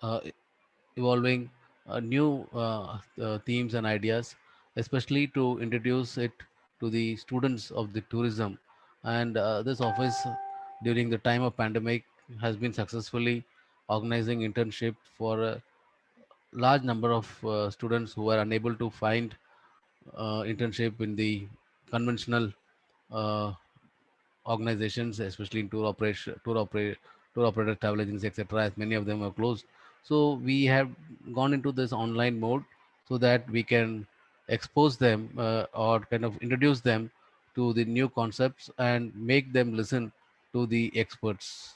uh, evolving new themes and ideas, especially to introduce it to the students of the tourism. And this office, during the time of pandemic, has been successfully organizing internship for a large number of students who are unable to find internship in the conventional uh, organizations, especially in tour operator, travel agencies, etc. As many of them are closed, so we have gone into this online mode so that we can expose them or kind of introduce them to the new concepts and make them listen to the experts.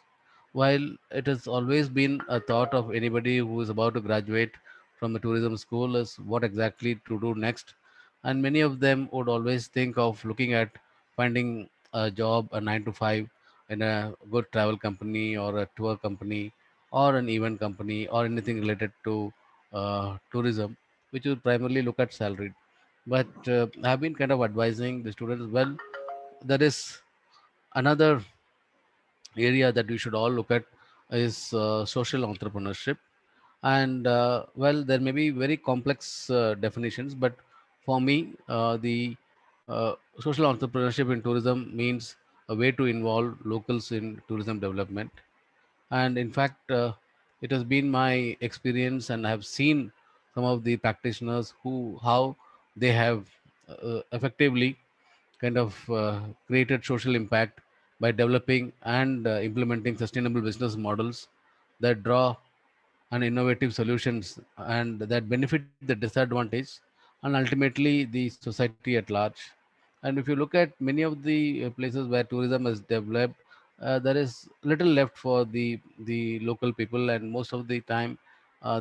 While it has always been a thought of anybody who is about to graduate from the tourism school is what exactly to do next, and many of them would always think of looking at finding a job, a 9 to 5, in a good travel company or a tour company or an event company or anything related to tourism, which will primarily look at salary. But I've been kind of advising the students, well, there is another area that we should all look at is social entrepreneurship. And well, there may be very complex definitions, but for me, the social entrepreneurship in tourism means a way to involve locals in tourism development. And in fact, it has been my experience, and I have seen some of the practitioners who how they have effectively kind of created social impact by developing and implementing sustainable business models that draw and innovative solutions and that benefit the disadvantaged and ultimately the society at large. And if you look at many of the places where tourism is developed, there is little left for the local people, and most of the time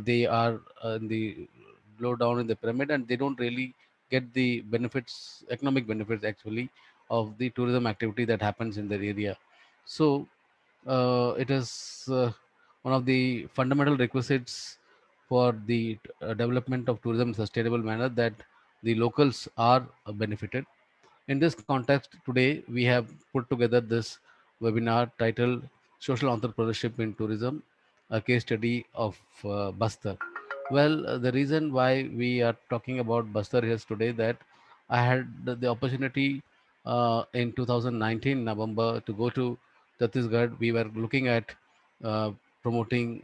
they are in the low down in the pyramid, and they don't really get the benefits, economic benefits actually, of the tourism activity that happens in their area. So it is one of the fundamental requisites for the development of tourism in sustainable manner that the locals are benefited. In this context, today we have put together this webinar titled Social Entrepreneurship in Tourism, a case study of Bastar. Well, the reason why we are talking about Bastar here today that I had the opportunity in 2019 November to go to Chhattisgarh. We were looking at promoting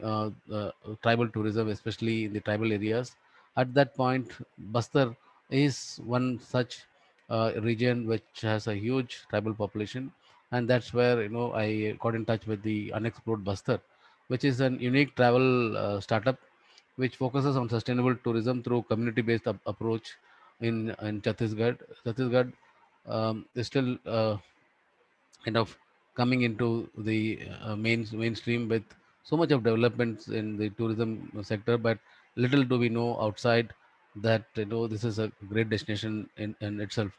tribal tourism, especially in the tribal areas. At that point, Bastar is one such region which has a huge tribal population, and that's where I got in touch with the Unexplored Bastar, which is an unique travel startup which focuses on sustainable tourism through community-based approach in Chhattisgarh. Chhattisgarh is still kind of coming into the mainstream with so much of developments in the tourism sector, but little do we know outside that this is a great destination in itself.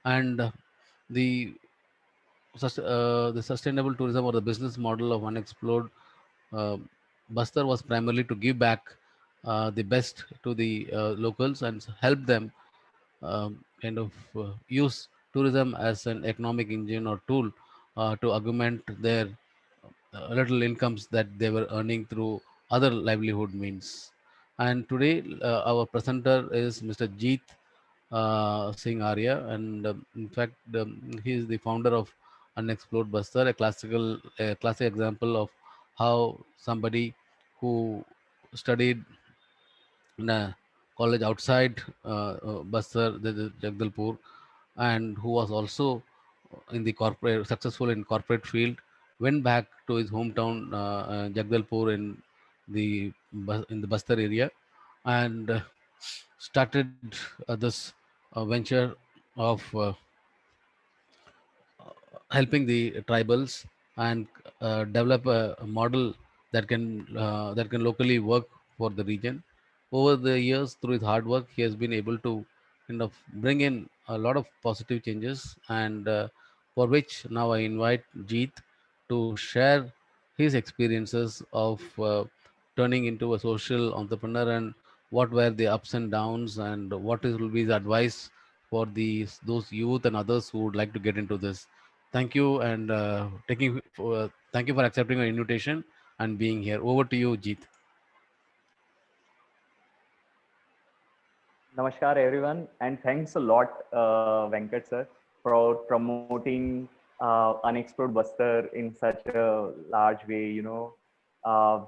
And the the sustainable tourism or the business model of Unexplored uh, Bastar was primarily to give back the best to the locals and help them kind of use tourism as an economic engine or tool to augment their little incomes that they were earning through other livelihood means. And today, our presenter is Mr. Jeet Singh Arya, and in fact, he is the founder of Unexplored Bastar, a classic example of how somebody who studied in a college outside Bastar, the Jagdalpur, and who was also in the corporate successful in corporate field, went back to his hometown Jagdalpur in the Bastar area, and started this venture of helping the tribals and develop a model that can locally work for the region. Over the years, through his hard work, he has been able to kind of bring in a lot of positive changes, and for which now I invite Jeet to share his experiences of turning into a social entrepreneur, and what were the ups and downs, and will be the advice for those youth and others who would like to get into this. Thank you and thank you for accepting our invitation and being here. Over to you, Jeet. Namaskar, everyone, and thanks a lot, Venkat sir, for promoting Unexplored Buster in such a large way. Uh,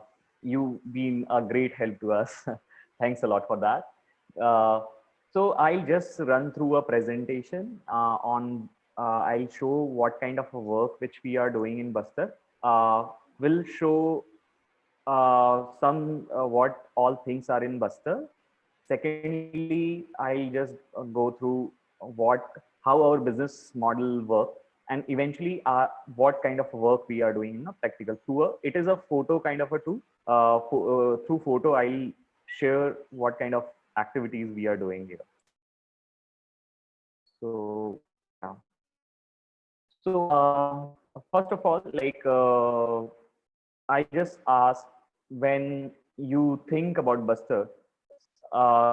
you've been a great help to us. Thanks a lot for that. Uh, so I'll just run through a presentation on. I'll show what kind of a work which we are doing in Buster. We'll show some what all things are in Buster. Secondly, I'll just go through how our business model work, and eventually what kind of work we are doing in a practical through it is a photo kind of a tool. Through photo, I'll share what kind of activities we are doing here. So yeah. So first of all, like I just ask, when you think about Buster,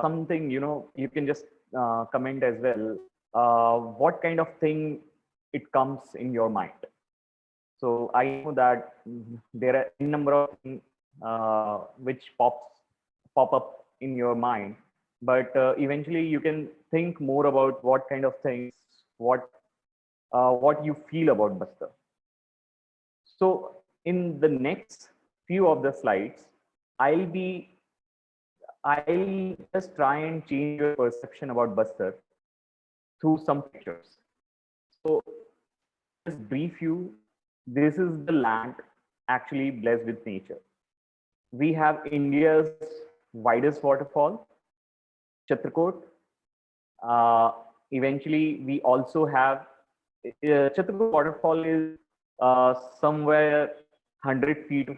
something, you can just comment as well. What kind of thing it comes in your mind? So I know that there are a number of things which pop up in your mind, but eventually you can think more about what kind of things, what what you feel about Buster. So in the next few of the slides, I'll be I'll just try and change your perception about Buster through some pictures. So just brief you, this is the land actually blessed with nature. We have India's widest waterfall, Chitrakoot. Uh, Eventually, we also have Chitrakoot waterfall is somewhere 100 feet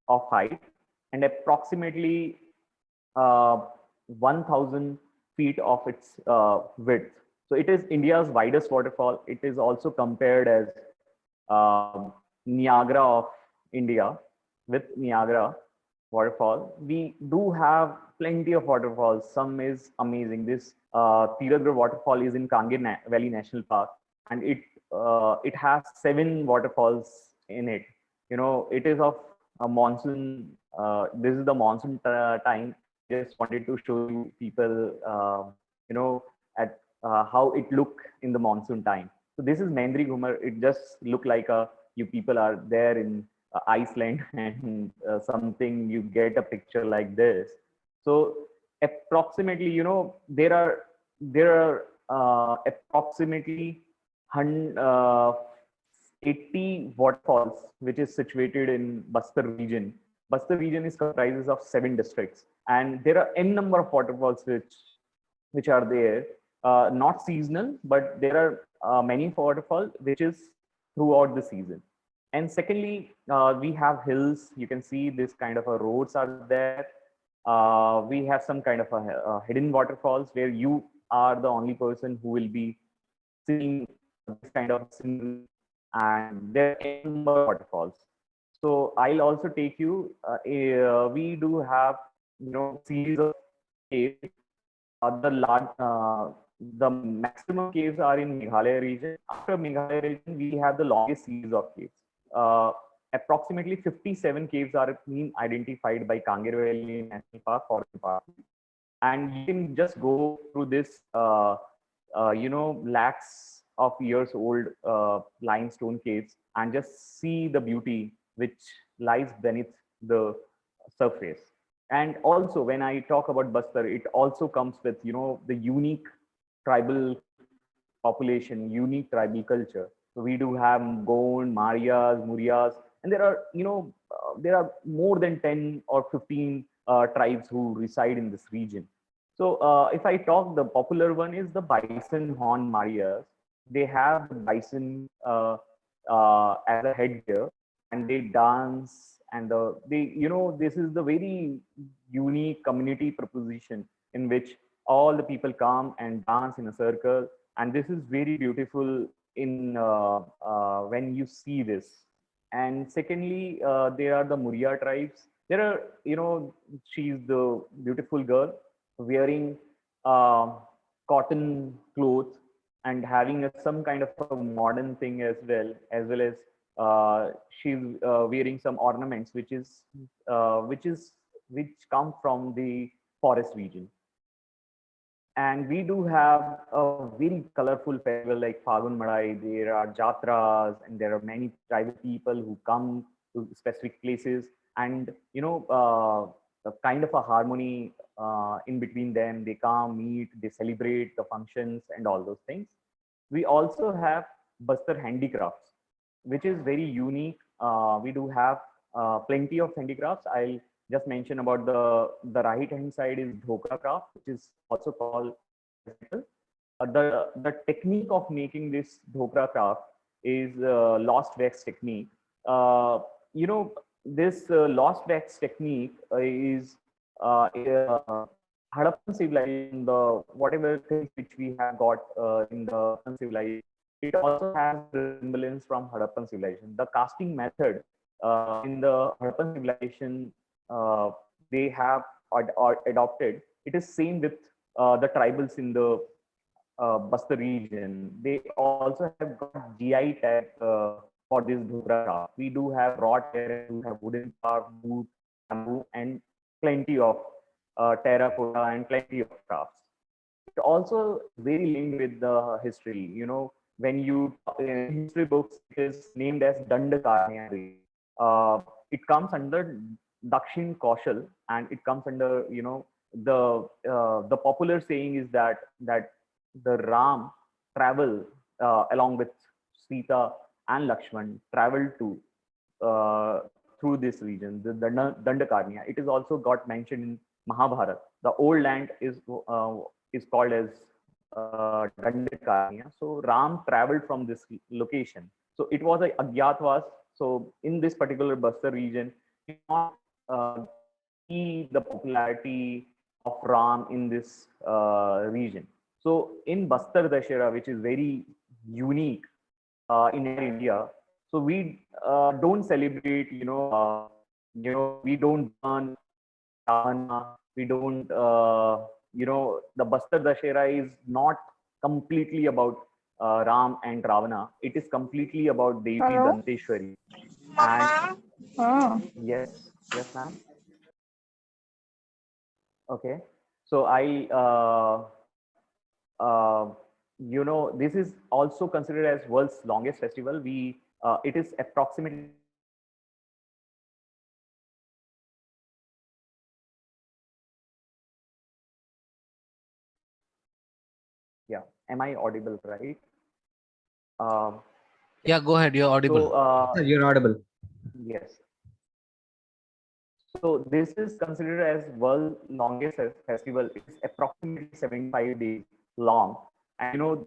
of height and approximately 1000 feet of its width. So it is India's widest waterfall. It is also compared as Niagara of India with Niagara waterfall. We do have plenty of waterfalls. Some is amazing. This Tiragarh waterfall is in Valley National Park, and it has 7 waterfalls in it. It is of a monsoon. This is the monsoon time. I just wanted to show you people, at how it look in the monsoon time. So this is Mendri Ghumar. It just look like you people are there in Iceland and something. You get a picture like this. So approximately, there are approximately 80 waterfalls which is situated in Bastar region. Bastar region is comprises of 7 districts, and there are n number of waterfalls which are there, not seasonal, but there are many waterfalls which is throughout the season. And secondly, we have hills. You can see this kind of a roads are there. We have some kind of a hidden waterfalls where you are the only person who will be seeing this kind of scenery, and there are n number of waterfalls. So I'll also take you. We do have series of caves. The maximum caves are in Meghalaya region. After Meghalaya region, we have the longest series of caves. Uh, Approximately 57 caves are being identified by Kangar Valley National Park Forest Department, and you can just go through this, lakhs of years old limestone caves and just see the beauty which lies beneath the surface. And also, when I talk about Bastar, it also comes with the unique tribal population, unique tribal culture. So we do have Gond, Marias, Murias, and there are more than 10 or 15 tribes who reside in this region. So if I talk, the popular one is the bison horn Marias. They have the bison as a headgear, and they dance, and this is the very unique community proposition in which all the people come and dance in a circle, and this is very beautiful in when you see this. And secondly, there are the Muria tribes. There are, she's the beautiful girl wearing uh, cotton clothes, and having some kind of a modern thing as well as she's wearing some ornaments which come from the forest region. And we do have a very colorful festival like Fagun Madai. There are jatras, and there are many tribal people who come to specific places, and a kind of a harmony in between them. They come, meet, they celebrate the functions and all those things. We also have Bastar handicrafts, which is very unique. We do have plenty of handicrafts. I'll just mention about the right hand side is dhokra craft, which is also called metal. The technique of making this dhokra craft is lost wax technique. Uh, this lost wax technique is Harappan civilization, the whatever things which we have got in the Harappan civilization, it also has resemblance from Harappan civilization. The casting method in the Harappan civilization they have adopted, it is same with the tribals in the Bastar region. They also have got GI tag for this dhokra craft. We do have raw terra, we do have wooden carved wood, bamboo, and plenty of terracotta and plenty of crafts. It also very linked with the history. When you in history books, it is named as Dandakarnya region. It comes under Dakshin Kaushal, and it comes under the popular saying is that the Ram travel along with Sita and Lakshman traveled to uh, through this region, the Dandakarnya. It is also got mentioned in Mahabharata. The old land is called as Dandakarnya. So Ram traveled from this location. So it was a Agyatwas. So in this particular Bastar region, not uh, see the popularity of Ram in this region. So in Bastar Dashera, which is very unique in India, so we don't celebrate, we don't burn Ravana, we don't, the Bastar Dashera is not completely about Ram and Ravana. It is completely about Devi Hello? Danteshwari. And Mama? Oh. yes, yes, ma'am. Okay. So this is also considered as world's longest festival. It is approximately yeah. Am I audible, right? Um, Yeah, go ahead. You're audible. so You're audible. yes. So this is considered as world longest festival. It's approximately 75 days long, and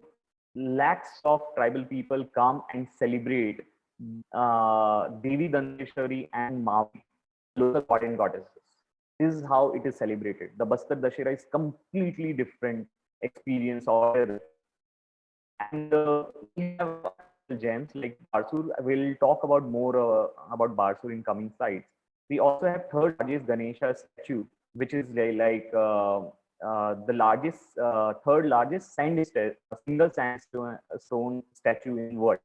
lakhs of tribal people come and celebrate Devi Danteshwari and Mavi, local god and goddesses. This is how it is celebrated. The Bastar Dashera is completely different experience altogether. And we have gems like Barsur. We'll talk about more about Barsur in coming slides. We also have third largest Ganesha statue, which is the largest, third largest single sandstone statue in world.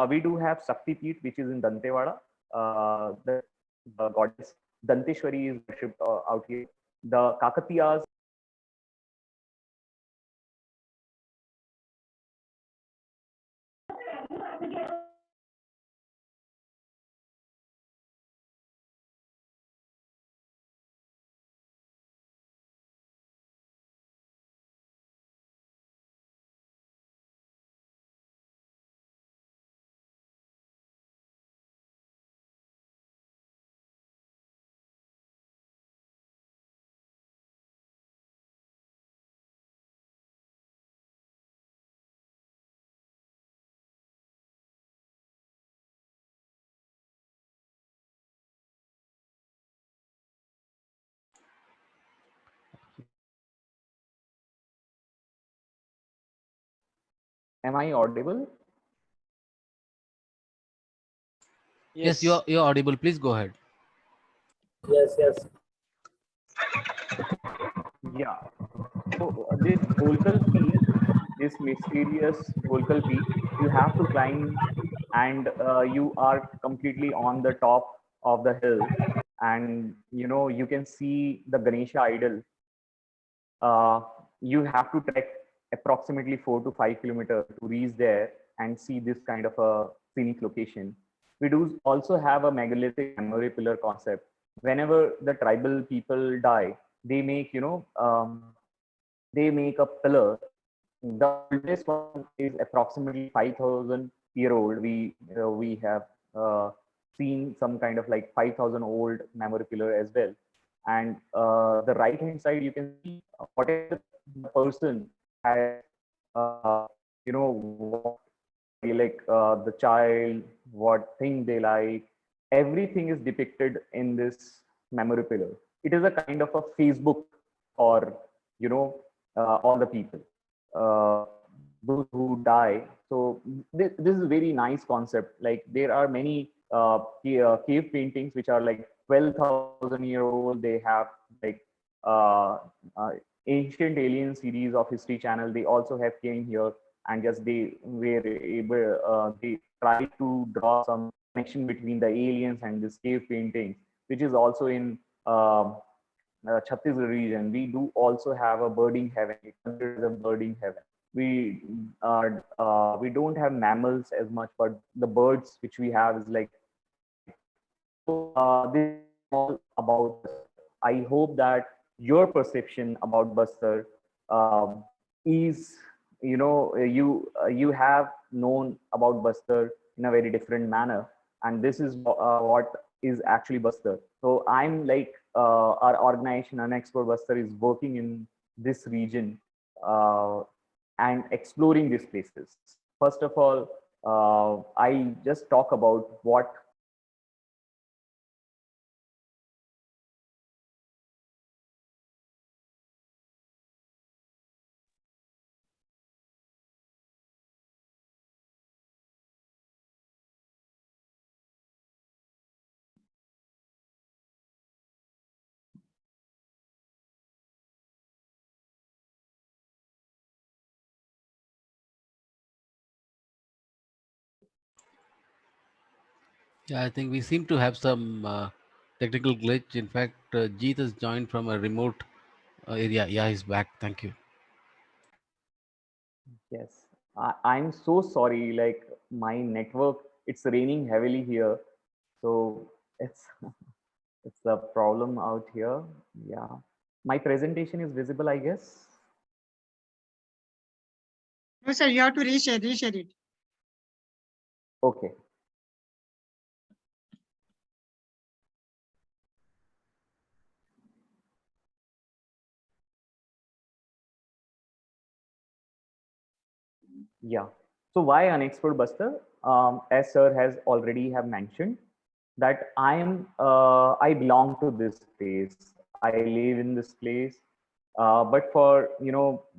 We do have Shakti Peeth, which is in Dantewada. The goddess Danteshwari is worshipped out here. The Kakatiyas. Am I audible? Yes, Yes. you're audible. Please go ahead. Yes. Yes. Yeah. So this Holkar piece this mysterious Golkal peak. You have to climb, and you are completely on the top of the hill, and you can see the Ganesha idol. uh, you have to trek approximately 4 to 5 kilometers to reach there and see this kind of a scenic location. We do also have a megalithic memory pillar concept. Whenever the tribal people die, they make they make a pillar. The oldest one is approximately 5,000 year old. We have uh, seen some kind of like 5,000 old memory pillar as well. And the right hand side, you can see whatever the person has, what they like, the child, what thing they like, everything is depicted in this memory pillar. It is a kind of a Facebook for all the people, uh, those who die. So this is very nice concept. Like there are many cave paintings which are like 12,000 year old. They have like uh, uh, ancient alien series of History Channel. They also have came here, and just they were able, they tried to draw some connection between the aliens and this cave paintings, which is also in Chhattisgarh region. We do also have a birding heaven. It considers a birding heaven. We don't have mammals as much, but the birds which we have is like great. So this is all about Bastar. I hope that your perception about Bastar um, is, you have known about Bastar in a very different manner, and this is what is actually Bastar. So I'm like, our organization Unexplored Bastar is working in this region, uh, and exploring these places. First of all, I just talk about what. Yeah, I think we seem to have some technical glitch. In fact, Jeet has joined from a remote area. Yeah, he's back. Thank you. Yes, I'm so sorry. Like my network, it's raining heavily here, so it's it's a problem out here. Yeah, my presentation is visible, I guess. No, sir, you have to reshare it. Okay. Yeah. So why Unexplored Buster? As sir has already have mentioned, that I belong to this place. I live in this place, but for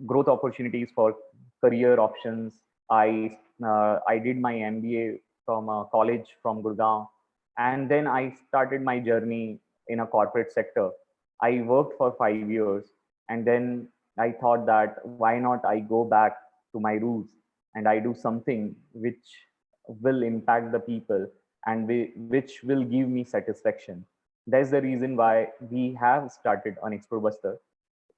growth opportunities, for career options, I did my MBA from a college from Gurgaon, and then I started my journey in a corporate sector. I worked for 5 years, and then I thought that why not I go back to my roots and I do something which will impact the people, and which will give me satisfaction. That's the reason why we have started Unexplored Buster,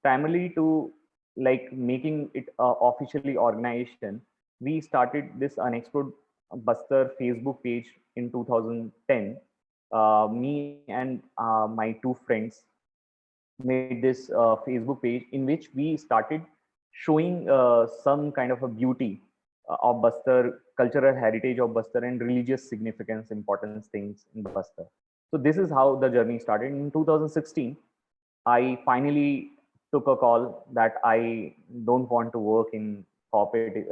primarily to like making it officially organization. We started this Unexplored Buster Facebook page in 2010. Me and my two friends made this Facebook page in which we started showing some kind of a beauty of Bastar, cultural heritage of Bastar, and religious significance, importance things in Bastar. So this is how the journey started. In 2016, I finally took a call that I don't want to work in corporate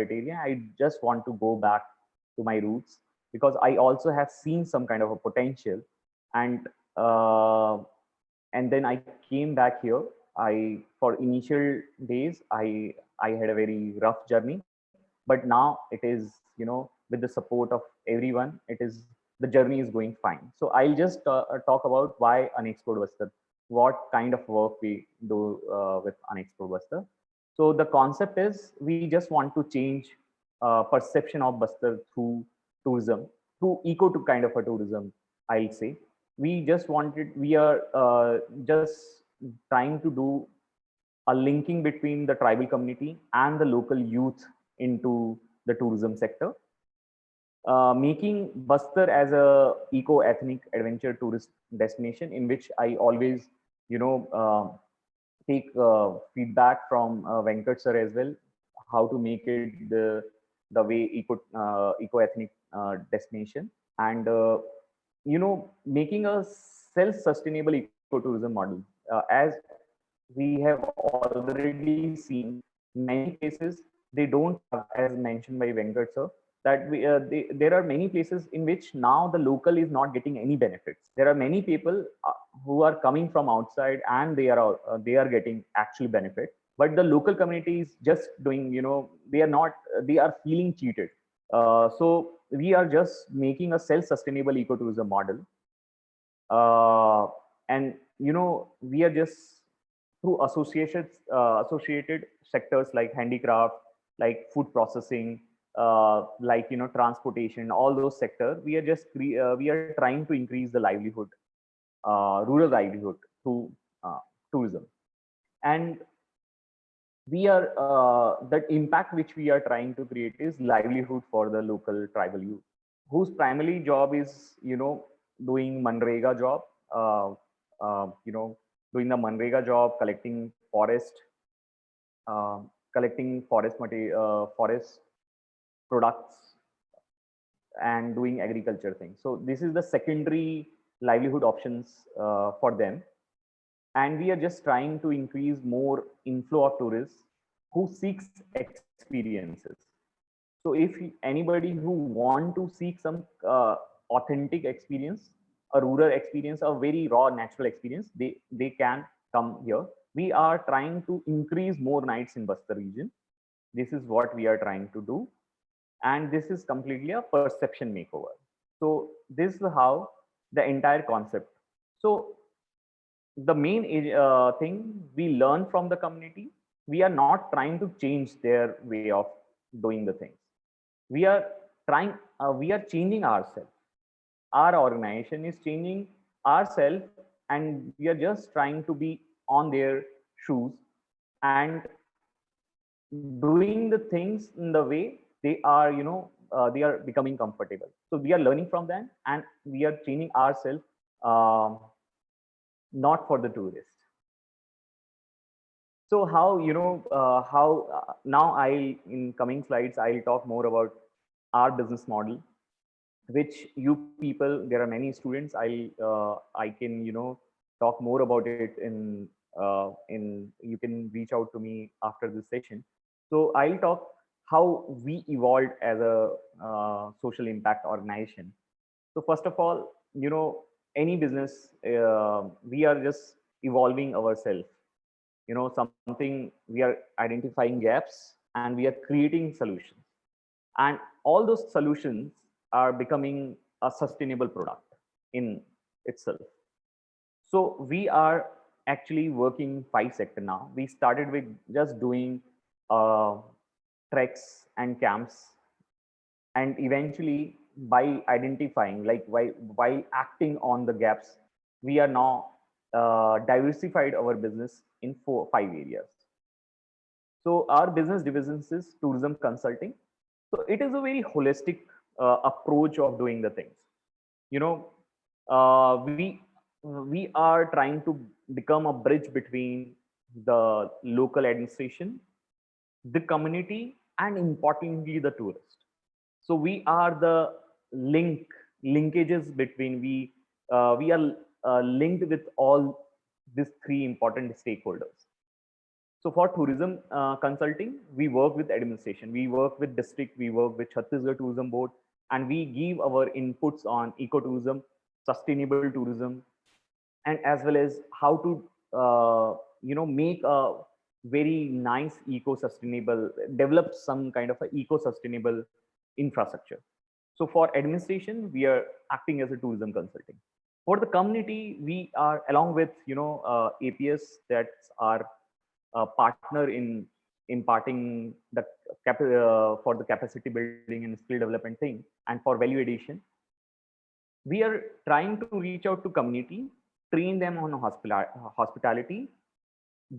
area. I just want to go back to my roots, because I also have seen some kind of a potential, and uh, and then I came back here. I For initial days, I had a very rough journey, but now it is, with the support of everyone, it is, the journey is going fine. So I'll just talk about why Unexplored Buster, what kind of work we do with Unexplored Buster. So the concept is we just want to change perception of Bastar through tourism, through eco to kind of a tourism, I'll say. We are just trying to do a linking between the tribal community and the local youth into the tourism sector, making Bastar as a eco-ethnic adventure tourist destination in which I always, you know, take feedback from Venkat sir as well, how to make it the way eco-ethnic destination, and making a self-sustainable ecotourism model. As we have already seen, many places they don't have, as mentioned by Venkat sir, that there are many places in which now the local is not getting any benefits. There are many people who are coming from outside and they are getting actual benefit, but the local community is just doing, they are not, they are feeling cheated. So we are just making a self-sustainable ecotourism model, and we are just through associated sectors like handicraft, like food processing, like transportation, all those sectors. We are trying to increase the livelihood, rural livelihood through tourism, and we are that impact which we are trying to create is livelihood for the local tribal youth, whose primary job is doing Manrega job, uh, doing the Manrega job, collecting forest products, and doing agriculture things. So this is the secondary livelihood options for them, and we are just trying to increase more inflow of tourists who seeks experiences. So if anybody who want to seek some authentic experience, a rural experience, a very raw natural experience, they can come here. We are trying to increase more nights in Bastar region. This is what we are trying to do, and this is completely a perception makeover. So this is how the entire concept. So the main thing we learn from the community, we are not trying to change their way of doing the things. We are we are changing ourselves. Our organization is changing ourselves, and we are just trying to be on their shoes and doing the things in the way they are, they are becoming comfortable. So we are learning from them, and we are changing ourselves, um, not for the tourist. So how how now I in coming slides I'll talk more about our business model, which you people, there are many students, I can talk more about it in you can reach out to me after this session. So I'll talk how we evolved as a social impact organization. So first of all, any business, we are just evolving ourselves. Something, we are identifying gaps and we are creating solutions, and all those solutions are becoming a sustainable product in itself. So we are actually working 5 sector now. We started with just doing uh, treks and camps, and eventually by identifying, like while acting on the gaps, we are now diversified our business in 5 areas. So our business divisions is tourism consulting. So it is a very holistic approach of doing the things. You know, we are trying to become a bridge between the local administration, the community, and importantly the tourist. So we are the linkages between, we are linked with all these three important stakeholders. So for tourism consulting, we work with administration, we work with district, we work with Chhattisgarh Tourism Board, and we give our inputs on ecotourism, sustainable tourism, and as well as how to make a very nice eco-sustainable, develop some kind of a eco-sustainable infrastructure. So for administration, we are acting as a tourism consulting. For the community, we are along with APS, that's our partner imparting the for the capacity building and skill development thing, and for value addition, we are trying to reach out to community, train them on hospitality,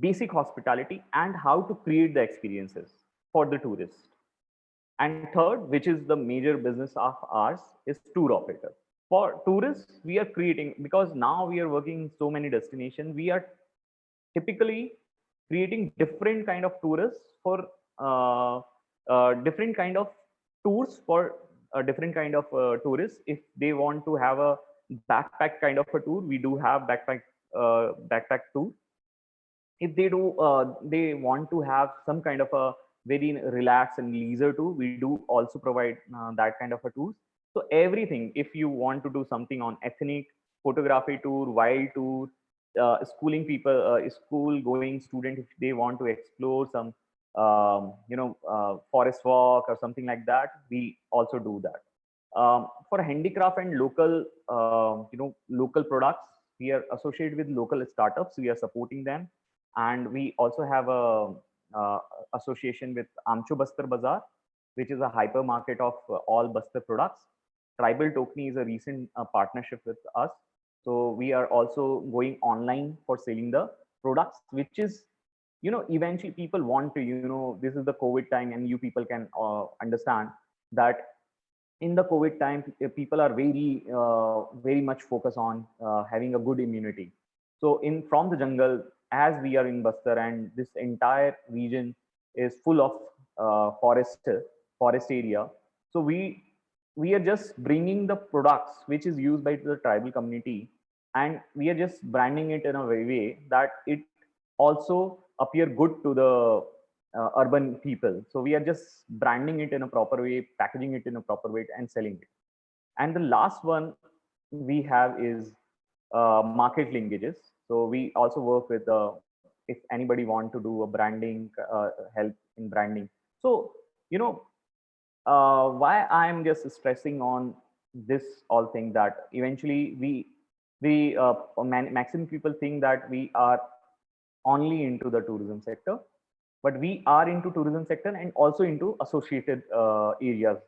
basic hospitality, and how to create the experiences for the tourists. And third, which is the major business of ours, is tour operator. For tourists, we are creating, because now we are working in so many destinations, we are typically creating different kind of tourists for different kind of tours for different kind of tourists. If they want to have a backpack kind of a tour, we do have backpack tour. If they want to have some kind of a very relaxed and leisure tour, we do also provide that kind of a tour. So everything, if you want to do something on ethnic, photography tour, wild tour, schooling people, school going student, if they want to explore some forest walk or something like that, we also do that. For handicraft and local products, we are associated with local startups, we are supporting them. And we also have a association with Amcho Bastar Bazaar, which is a hypermarket of all Bastar products. Tribal Tokeni is a recent partnership with us. So we are also going online for selling the products, which is, eventually people want to, this is the COVID time, and you people can understand that in the COVID time, people are very much focused on having a good immunity. So from the jungle, as we are in Bastar, and this entire region is full of forest area. So we are just bringing the products which is used by the tribal community, and we are just branding it in a way that it also appear good to the urban people. So we are just branding it in a proper way, packaging it in a proper way, and selling it. And the last one we have is market linkages. So we also work with if anybody want to do a branding, help in branding. So why I'm just stressing on this all thing, that eventually maximum people think that we are only into the tourism sector, but we are into tourism sector and also into associated areas.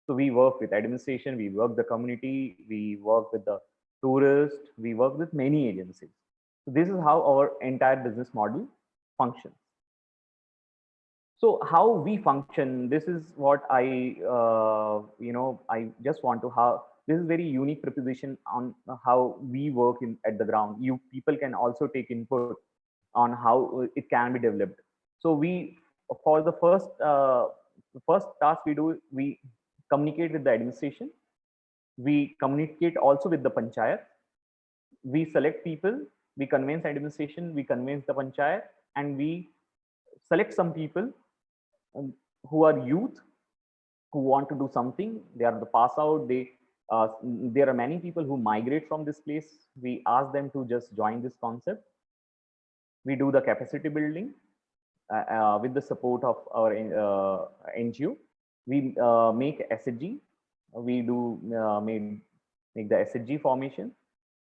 So we work with administration, we work the community, we work with the tourist, we work with many agencies. So this is how our entire business model functions. So how we function, this is what I I just want to have. This is very unique proposition on how we work at the ground. You people can also take input on how it can be developed. So we, for the first task we do, we communicate with the administration. We communicate also with the panchayat. We select people, we convince administration, we convince the panchayat, and we select some people who are youth, who want to do something. They are the pass out. There are many people who migrate from this place. We ask them to just join this concept. We do the capacity building with the support of our NGO. We make SHG. We do make the SHG formation,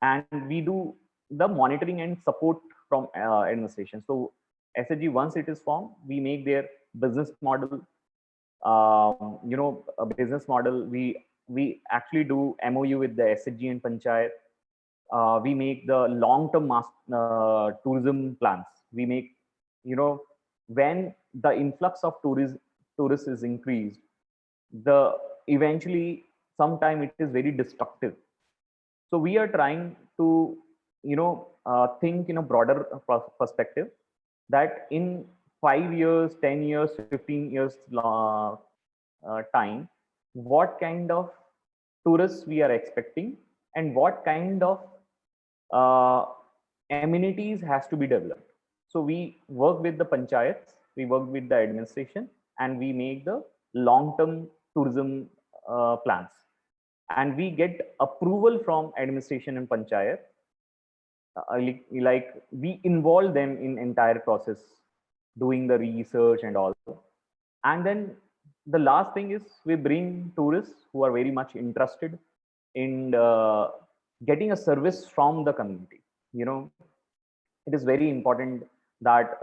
and we do the monitoring and support from administration. So SHG, once it is formed, we make their business model. A business model. We actually do MOU with the SHG and Panchayat. We make the long-term tourism plans. We make, when the influx of tourists is increased, eventually sometime it is very destructive. So we are trying to, think in a broader perspective, that in 5 years, 10 years, 15 years time, what kind of tourists we are expecting, and what kind of amenities has to be developed. So we work with the panchayats, we work with the administration, and we make the long-term tourism plans. And we get approval from administration and panchayat. Like we involve them in entire process, doing the research and all. And then the last thing is, we bring tourists who are very much interested in getting a service from the community. It is very important that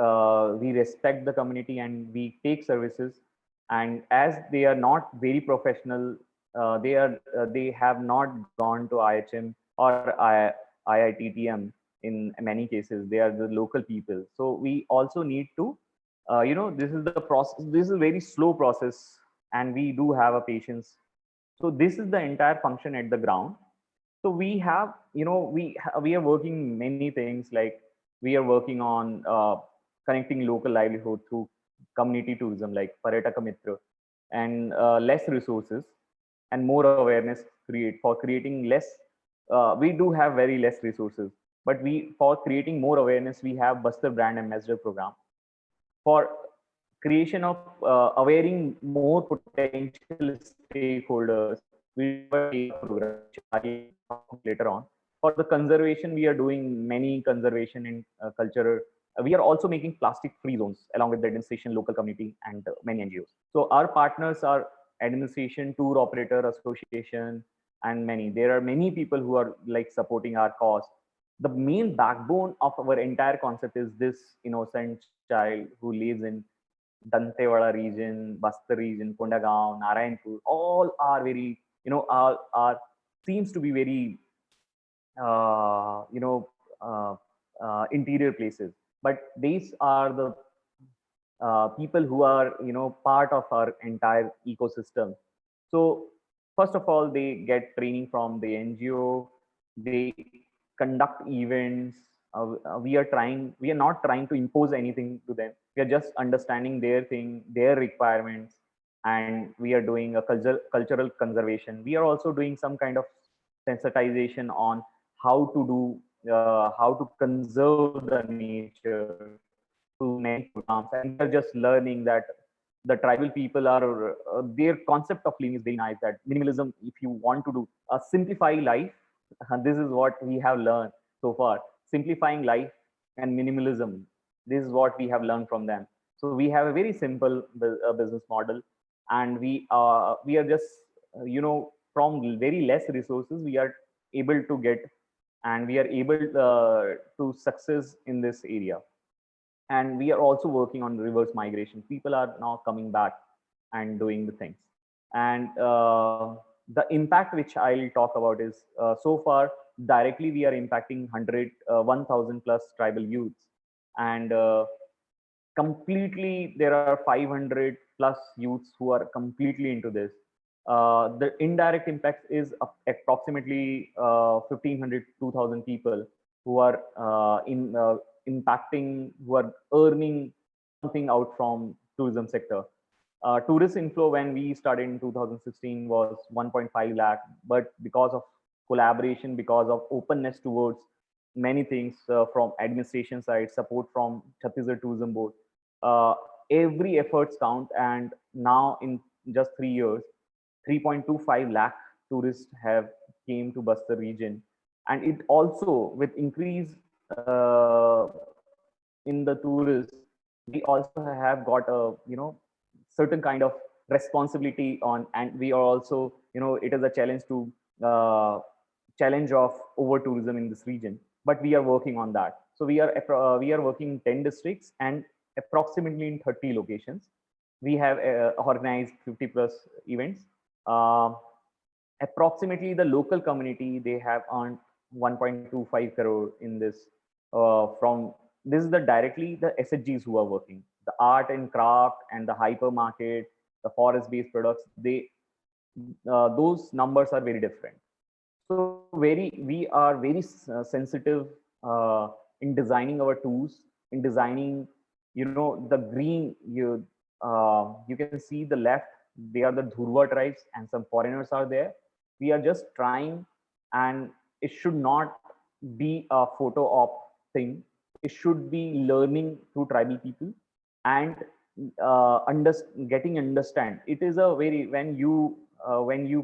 we respect the community and we take services. And as they are not very professional, they have not gone to IHM or IITTM. In many cases they are the local people, so we also need to this is the process, this is a very slow process, and we do have a patience. So this is the entire function at the ground. So we have, we are working many things, like we are working on connecting local livelihood through community tourism like Paryataka Mitra, and less resources and more awareness for creating less. We do have very less resources, but we for creating more awareness we have Bastar brand ambassador program for creation of awareing more potential stakeholders. We have a TECA program, which I'll talk later on. For the conservation, we are doing many conservation in culture. We are also making plastic-free zones along with the administration, local community, and many NGOs. So our partners are administration, tour operator association, and many. There are many people who are like supporting our cause. The main backbone of our entire concept is this innocent child who lives in Dantewada region, Bastar region, Kondagaon, Narayanpur, all are very, all are seems to be very, uh, you know, uh, interior places. But these are the people who are, part of our entire ecosystem. So first of all, they get training from the NGO. They conduct events. We are not trying to impose anything to them. We are just understanding their thing, their requirements, and we are doing a cultural conservation. We are also doing some kind of sensitization on how to do, how to conserve the nature through many programs, and we are just learning that the tribal people are their concept of living is very nice, that minimalism, if you want to do simplify life, this is what we have learned so far. Simplifying life and minimalism, this is what we have learned from them. So we have a very simple business model, and we are just from very less resources we are able to get, and we are able to success in this area. And we are also working on reverse migration. People are now coming back and doing the things. And the impact which I'll talk about is, so far directly we are impacting 1000 plus tribal youths, and completely there are 500 plus youths who are completely into this. The indirect impact is approximately 1500 2000 people who are in impacting, who are earning something out from tourism sector. Tourist inflow when we started in 2016 was 1.5 lakh, but because of collaboration, because of openness towards many things, from administration side, support from Chhattisgarh Tourism Board, uh, every efforts count. And now in just 3 years, 3.25 lakh tourists have came to Bastar region. And it also with increase in the tourists, we also have got a certain kind of responsibility on, and we are also, it is a challenge to uh, challenge of over tourism in this region, but we are working on that. So we are working in 10 districts and approximately in 30 locations. We have organized 50 plus events. uh, Approximately the local community, they have earned 1.25 crore in this, from this is the directly the SHGs who are working, the art and craft and the hypermarket, the forest based products, they those numbers are very different. So we are very sensitive in designing our tools, in designing, the green, you can see the left, they are the Dhurva tribes and some foreigners are there. We are just trying, and it should not be a photo op thing. It should be learning through tribal people, and under, getting understand. It is a very, when you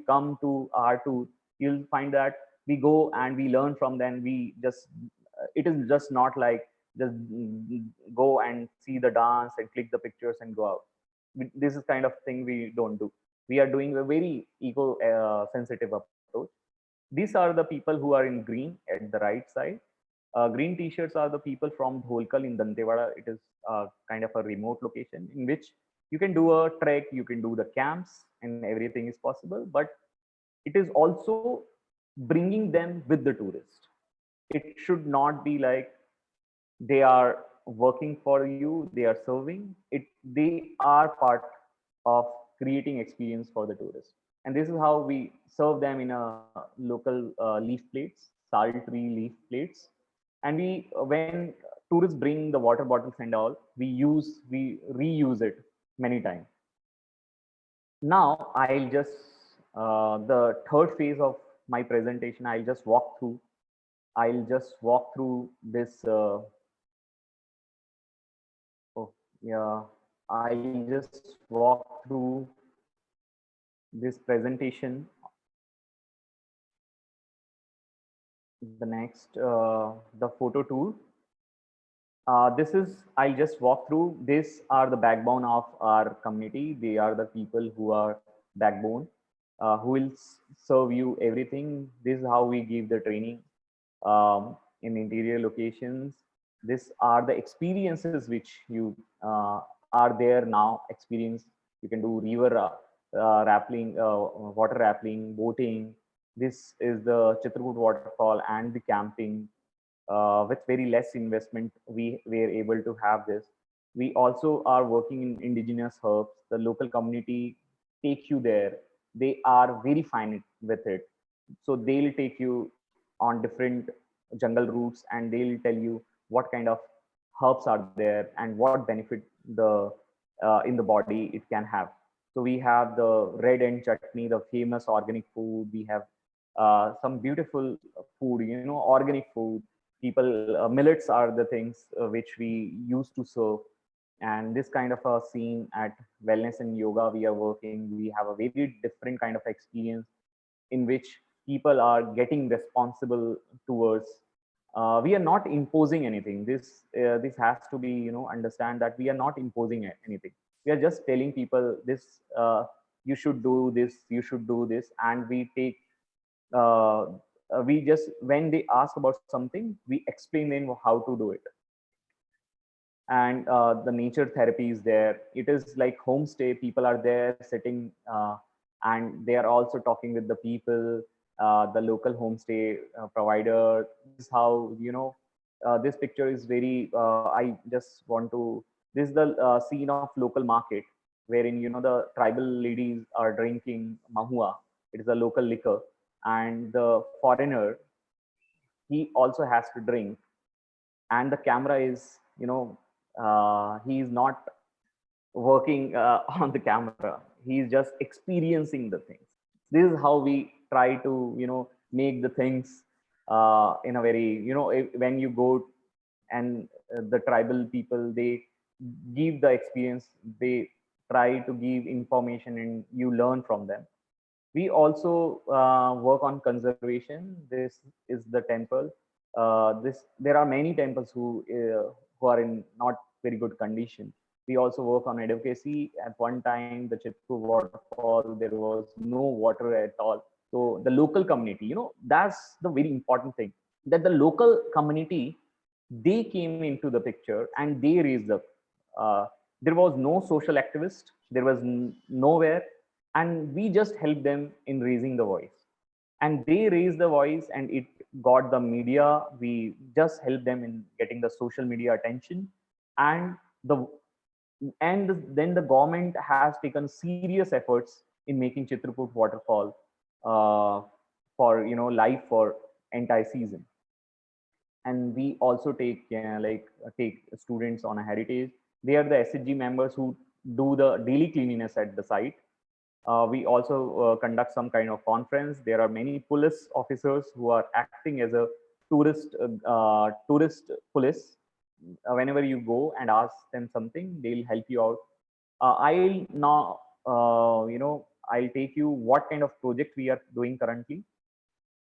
come to our tour, you'll find that we go and we learn from them. We just it is just not like just go and see the dance and click the pictures and go out. This is kind of thing we don't do. We are doing a very eco sensitive approach. These are the people who are in green at the right side. Green t-shirts are the people from Dholkal in Dantewada. It is kind of a remote location in which you can do a trek, you can do the camps, and everything is possible. But it is also bringing them with the tourist. It should not be like they are working for you, they are serving it. They are part of creating experience for the tourist. And this is how we serve them in a local leaf plates, salt tree leaf plates. And we when tourists bring the water bottles and all, we reuse it many times. Now I'll just the third phase of my presentation, I'll just walk through this oh, yeah, I'll just walk through this presentation. The next, the photo tour. I'll just walk through. These are the backbone of our community. They are the people who are backbone, who will serve you everything. This is how we give the training in interior locations. These are the experiences which you are there now. Experience you can do river rappelling, water rappelling, boating. This is the Chitrakoot waterfall and the camping. With very less investment, we were able to have this. We also are working in indigenous herbs. The local community take you there. They are very fine with it. So they'll take you on different jungle routes and they'll tell you what kind of herbs are there and what benefit the in the body it can have. So we have the red end chutney, the famous organic food. We have some beautiful food, organic food. People, millets are the things which we used to serve. And this kind of a scene at wellness and yoga we are working. We have a very different kind of experience in which people are getting responsible towards. We are not imposing anything. This has to be, understand that we are not imposing anything. We are just telling people this. You should do this. You should do this, and we take. We just when they ask about something, we explain them how to do it. And the nature therapy is there. It is like homestay. People are there sitting, and they are also talking with the people, the local homestay provider. This is how this picture is very. I just want to. This is the scene of local market, wherein the tribal ladies are drinking mahua. It is a local liquor, and the foreigner, he also has to drink. And the camera is, he is not working on the camera. He's just experiencing the things. This is how we try to make the things in a very when you go and the tribal people, they give the experience, they try to give information and you learn from them. We also work on conservation. This is the temple. This There are many temples who are in not very good condition. We also work on advocacy. At one time, the Chitpur waterfall, there was no water at all. So the local community, that's the very important thing, that the local community, they came into the picture and they raised up. Uh, there was no social activist. There was nowhere, and we just helped them in raising the voice. And they raised the voice, and it got the media. We just helped them in getting the social media attention, and the then the government has taken serious efforts in making Chitrakoot waterfall for live for entire season. And we also take students on a heritage. They are the SHG members who do the daily cleanliness at the site. We also conduct some kind of conference. There are many police officers who are acting as a tourist police. Whenever you go and ask them something, they'll help you out. I'll now, I'll take you what kind of project we are doing currently.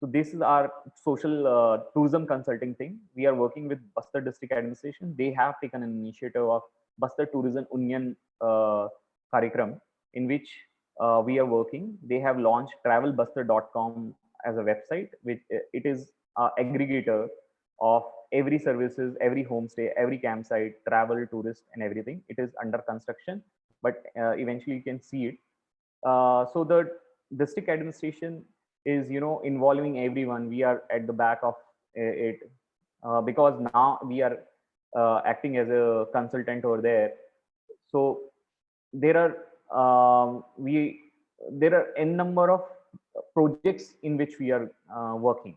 So this is our social tourism consulting thing. We are working with Bastar District Administration. They have taken an initiative of Bastar Tourism Union Karikram, in which we are working. They have launched travelbustar.com as a website, which it is aggregator of every services, every homestay, every campsite, travel, tourist, and everything. It is under construction, but eventually you can see it. So the district administration is, involving everyone. We are at the back of it, because now we are acting as a consultant over there. So there are we there are n number of projects in which we are working.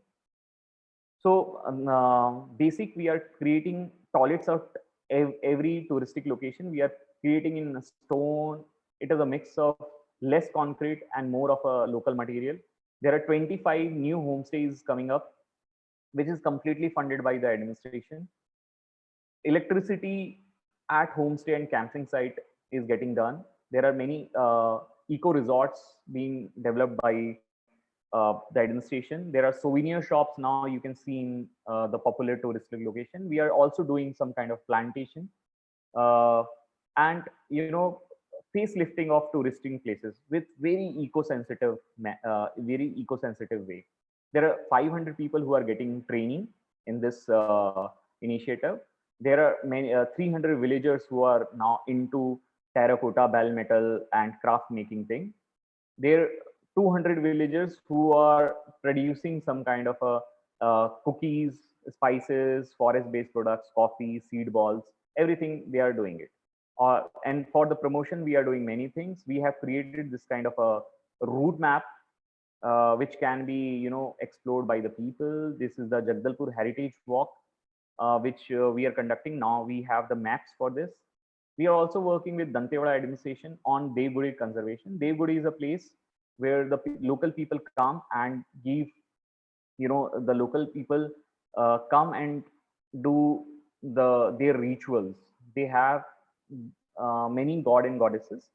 So basic, we are creating toilets at every touristic location. We are creating in stone. It is a mix of less concrete and more of a local material. There are 25 new homestays coming up, which is completely funded by the administration. Electricity at homestay and camping site is getting done. There are many eco resorts being developed by the administration. There are souvenir shops now you can see in the popular touristic location. We are also doing some kind of plantation, uh, and facelifting of touristing places with very eco-sensitive, way. There are 500 people who are getting training in this initiative. There are many 300 villagers who are now into terracotta, bell metal, and craft making thing. There 200 villagers who are producing some kind of a cookies, spices, forest based products, coffee, seed balls, everything they are doing it. And for the promotion we are doing many things. We have created this kind of a route map, which can be explored by the people. This is the Jagdalpur Heritage Walk, which we are conducting now. We have the maps for this. We are also working with Dantewada administration on Devgudi conservation. Devgudi is a place where the local people come and give, the local people come and do their rituals. They have many god and goddesses.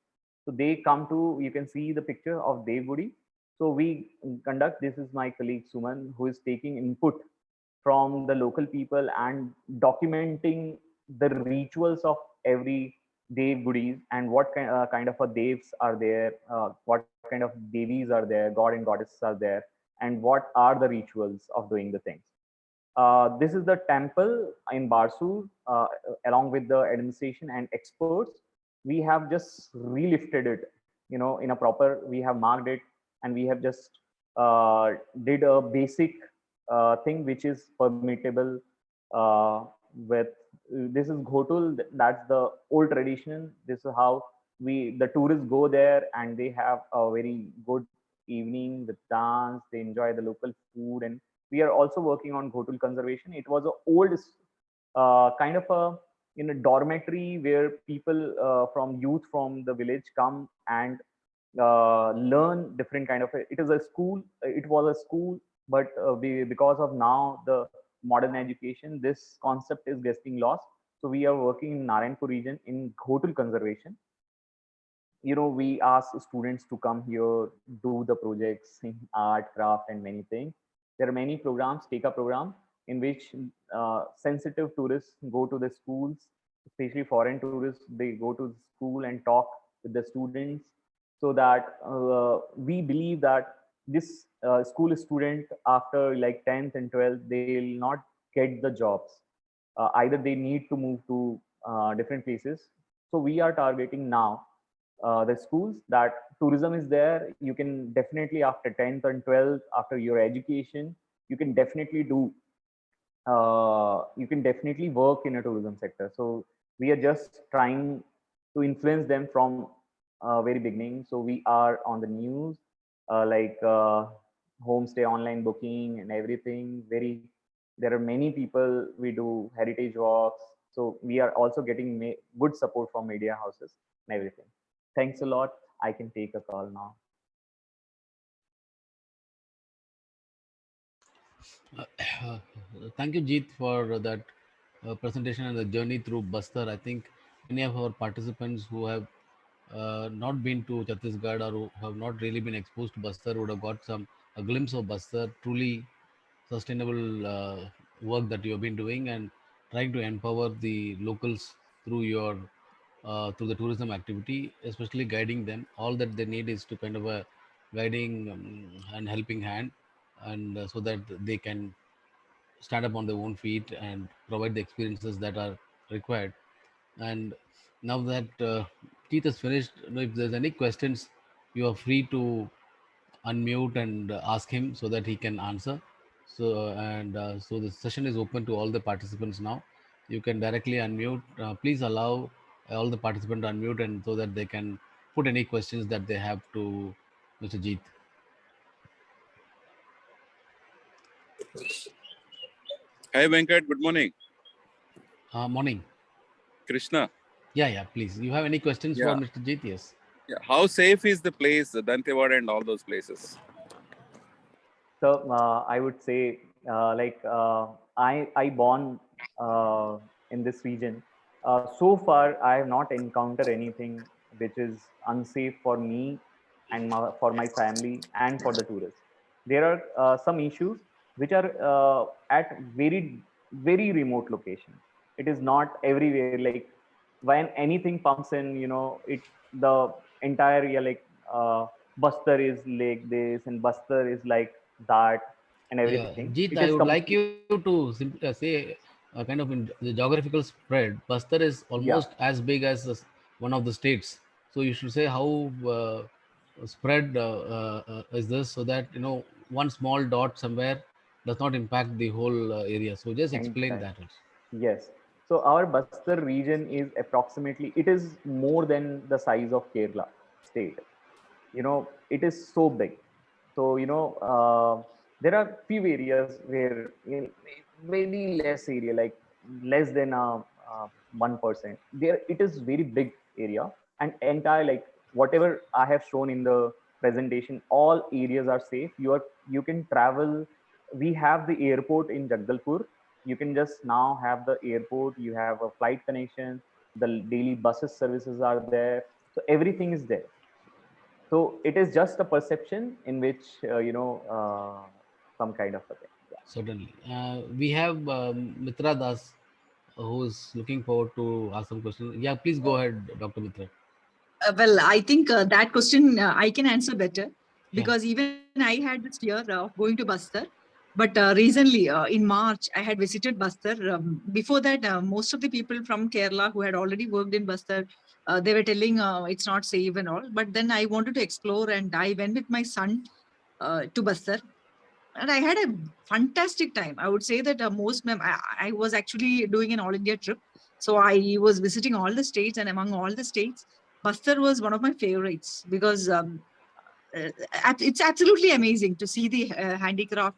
So they come to, you can see the picture of Devgudi. So we conduct, this is my colleague Suman, who is taking input from the local people and documenting the rituals of every Dev Gudis, and what kind of a devs are there, what kind of devis are there, god and goddesses are there, and what are the rituals of doing the things. This is the temple in Barsur, along with the administration and experts. We have just relifted it, in a proper, we have marked it, and we have just did a basic thing which is permittable with this is Ghotul. That's the old tradition. This is how the tourists go there, and they have a very good evening with dance. They enjoy the local food, and we are also working on Ghotul conservation. It was a old kind of a dormitory where people from youth from the village come and learn different kind of it is a school. It was a school, but because of now the modern education, this concept is getting lost. So we are working in Narayanpur region in Ghotul conservation. We ask students to come here, do the projects in art, craft, and many things. There are many programs, take a program, in which sensitive tourists go to the schools, especially foreign tourists. They go to the school and talk with the students, so that we believe that this school student, after like 10th and 12th, they'll not get the jobs. Either they need to move to different places. So we are targeting now the schools, that tourism is there. You can definitely, after 10th and 12th, after your education, you can definitely work in a tourism sector. So we are just trying to influence them from very beginning. So we are on the news, like homestay online booking and everything. There are many people. We do heritage walks. So we are also getting good support from media houses and everything. Thanks a lot. I can take a call now. Thank you, Jeet, for that presentation and the journey through Bastar. I think many of our participants who have not been to Chhattisgarh or who have not really been exposed to Bastar would have got a glimpse of Bastar, truly sustainable work that you have been doing, and trying to empower the locals through your through the tourism activity, especially guiding them. All that they need is to kind of a guiding and helping hand, and so that they can stand up on their own feet and provide the experiences that are required. And now that Keith has finished, if there's any questions, you are free to unmute and ask him so that he can answer. So the session is open to all the participants now. You can directly unmute. Please allow all the participants to unmute and so that they can put any questions that they have to Mr. Jeet. Hi Venkat, good morning. Morning. Krishna. Yeah, please. You have any questions for Yeah. Mr. Jeet? Yes. Yeah. How safe is the place, Dantewada and all those places? So I would say, I born in this region. So far, I have not encountered anything which is unsafe for me and for my family and for the tourists. There are some issues which are at very remote locations. It is not everywhere. Like when anything pumps in, the entire area, like Buster is like this and Buster is like that and Yeah, everything. Jeet, It I is would like complete. you to simply say kind of in the geographical spread. Bastar is Yeah, almost as big as one of the states. So you should say how spread is this so that one small dot somewhere does not impact the whole area. So just explain entire. that also. Yes. So our Bastar region is approximately, it is more than the size of Kerala state. It is so big. So there are few areas where very less area, like less than 1%. There it is very big area, and entire, like whatever I have shown in the presentation, all areas are safe. You can travel. We have the airport in Jagdalpur. You can just now have the airport. You have a flight connection. The daily buses services are there. So everything is there. So it is just a perception in which some kind of a thing. Yeah. Certainly. We have Mitra Das who is looking forward to ask some questions. Yeah, please go ahead, Dr. Mitra. Well, I think that question I can answer better Yeah. because even I had this fear of going to Bastar. But recently, in March, I had visited Bastar. Before that, most of the people from Kerala who had already worked in Bastar, they were telling it's not safe and all. But then I wanted to explore, and I went with my son to Bastar, and I had a fantastic time. I would say that I was actually doing an all India trip, so I was visiting all the states, and among all the states, Bastar was one of my favorites because it's absolutely amazing to see the handicraft,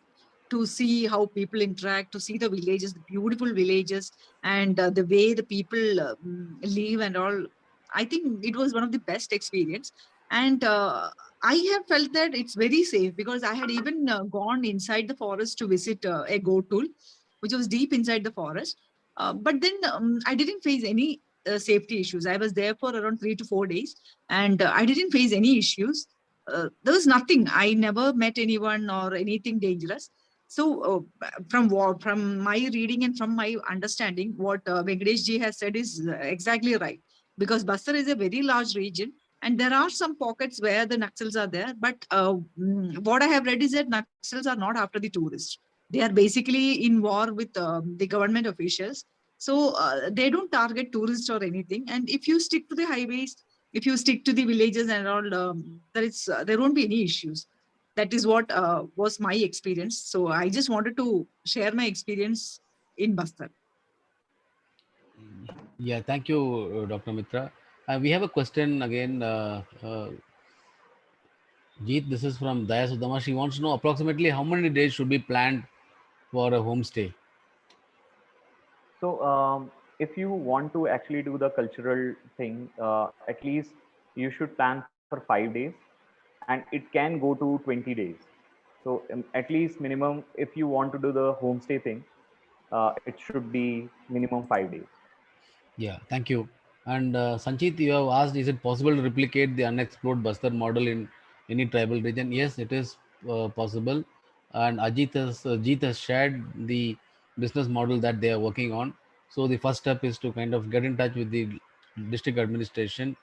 to see how people interact, to see the villages, the beautiful villages, and the way the people live and all. I think it was one of the best experience, and I have felt that it's very safe because I had even gone inside the forest to visit a gotul, which was deep inside the forest. But then I didn't face any safety issues. I was there for around 3 to 4 days, and I didn't face any issues. There was nothing. I never met anyone or anything dangerous. So, from my reading and from my understanding, what Venkatesh ji has said is exactly right. Because Bastar is a very large region, and there are some pockets where the Naxals are there. But what I have read is that Naxals are not after the tourists. They are basically in war with the government officials. So they don't target tourists or anything. And if you stick to the highways, if you stick to the villages and all, there won't be any issues. That is what was my experience. So I just wanted to share my experience in Bastar. Yeah, thank you, Dr. Mitra. We have a question again. Jeet, this is from Daya Sudama. She wants to know approximately how many days should be planned for a homestay. So if you want to actually do the cultural thing, at least you should plan for 5 days, and it can go to 20 days. So at least minimum, if you want to do the homestay thing, it should be minimum 5 days. Yeah, thank you. And Sanchit, you have asked, is it possible to replicate the unexplored Bastar model in any tribal region? Yes, it is possible. And Jeet has shared the business model that they are working on. So the first step is to kind of get in touch with the district administration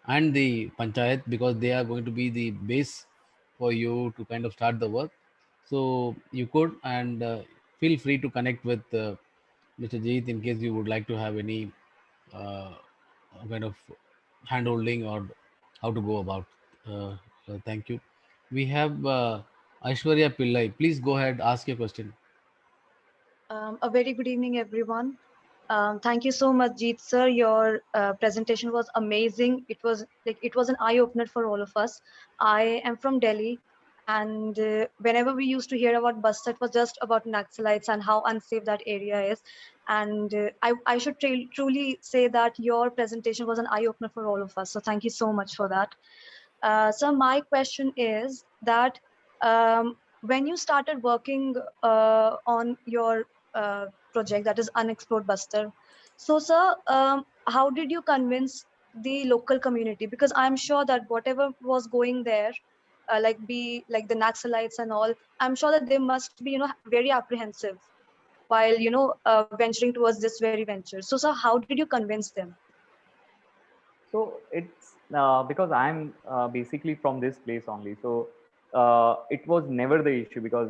and the panchayat because they are going to be the base for you to kind of start the work. So you could, and feel free to connect with Mr. Jeet in case you would like to have any uh, kind of handholding or how to go about. Thank you. We have Aishwarya Pillai. Please go ahead, ask your question. A very good evening, everyone. Thank you so much, Jeet sir. Your presentation was amazing. It was an eye opener for all of us. I am from Delhi, and whenever we used to hear about Basta, it was just about Naxalites and how unsafe that area is. And I should truly say that your presentation was an eye opener for all of us. So thank you so much for that. So my question is that when you started working on your project, that is Unexplored Buster, so sir, how did you convince the local community? Because I'm sure that whatever was going there, like the Naxalites and all, I'm sure that they must be very apprehensive while venturing towards this very venture. So sir, how did you convince them? So it's because I'm basically from this place only. So it was never the issue because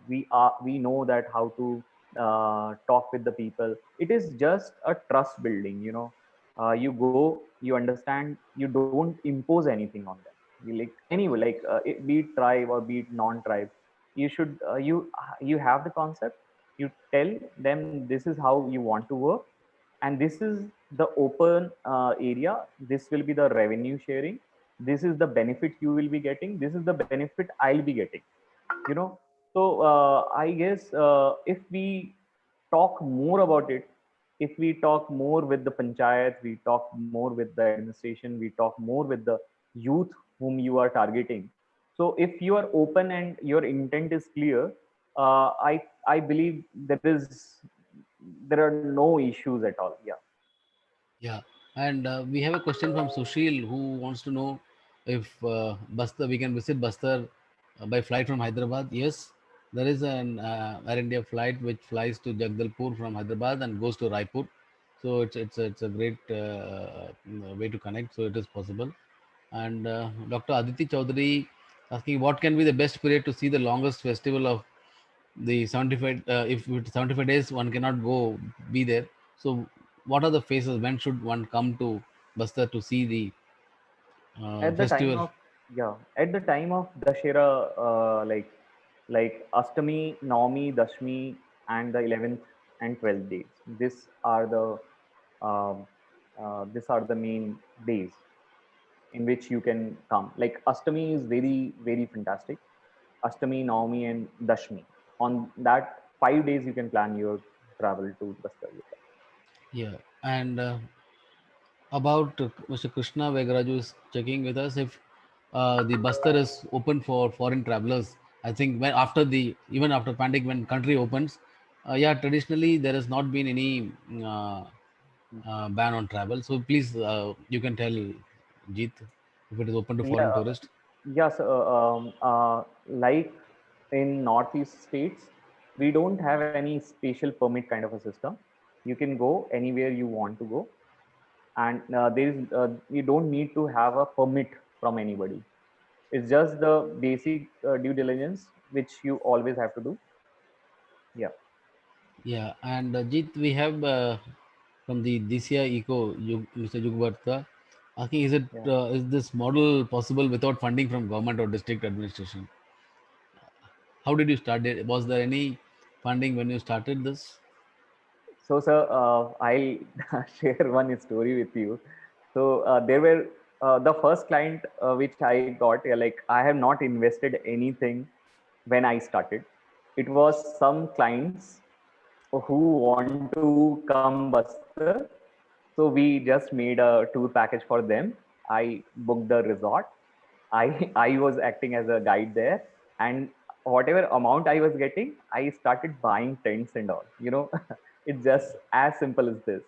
we know that how to talk with the people. It is just a trust building. You go, you understand, you don't impose anything on them. You like anyway, like be it tribe or be it non-tribe, you should you have the concept. You tell them this is how you want to work, and this is the open area. This will be the revenue sharing. This is the benefit you will be getting. This is the benefit I'll be getting. you know so I guess if we talk more about it, if we talk more with the panchayat, we talk more with the administration, we talk more with the youth whom you are targeting. So if you are open and your intent is clear, I believe there are no issues at all. Yeah. Yeah, and we have a question from Sushil who wants to know if Bastar, we can visit Bastar by flight from Hyderabad. Yes, there is an Air India flight which flies to Jagdalpur from Hyderabad and goes to Raipur. So it's a great way to connect. So it is possible. And Dr. Aditi Chaudhary asking what can be the best period to see the longest festival of the 75 if with 75 days one cannot go be there, so what are the phases? When should one come to Bastar to see the At the time festival? of Yeah, at the time of Dashera, like Astami, Navami, Dashmi, and the 11th and 12th days. Um, these are the main days in which you can come. Like Astami is very very fantastic. Astami, Navami, and Dashmi. On that 5 days, you can plan your travel to Bastar. Yeah, and about Mr. Krishna Vegraju is checking with us if the Bastar is open for foreign travelers. I think when after the even after pandemic when country opens, yeah, traditionally there has not been any uh, ban on travel. So please, you can tell Jeet if it is open to foreign Yeah, tourists. yes. Like in Northeast states, we don't have any special permit kind of a system. You can go anywhere you want to go, and you don't need to have a permit from anybody. It's just the basic due diligence which you always have to do. Yeah. Yeah, and Jeet, we have from the DCI Eco, Mr. Yugbarta, asking, Yeah. is this model possible without funding from government or district administration? How did you start it? Was there any funding when you started this? So, sir, I'll share one story with you. So, there were the first client which I got. Like, I have not invested anything when I started. It was some clients who want to come Bastar. So, we just made a tour package for them. I booked the resort. I was acting as a guide there, and whatever amount I was getting, I started buying tents and all. It's just as simple as this.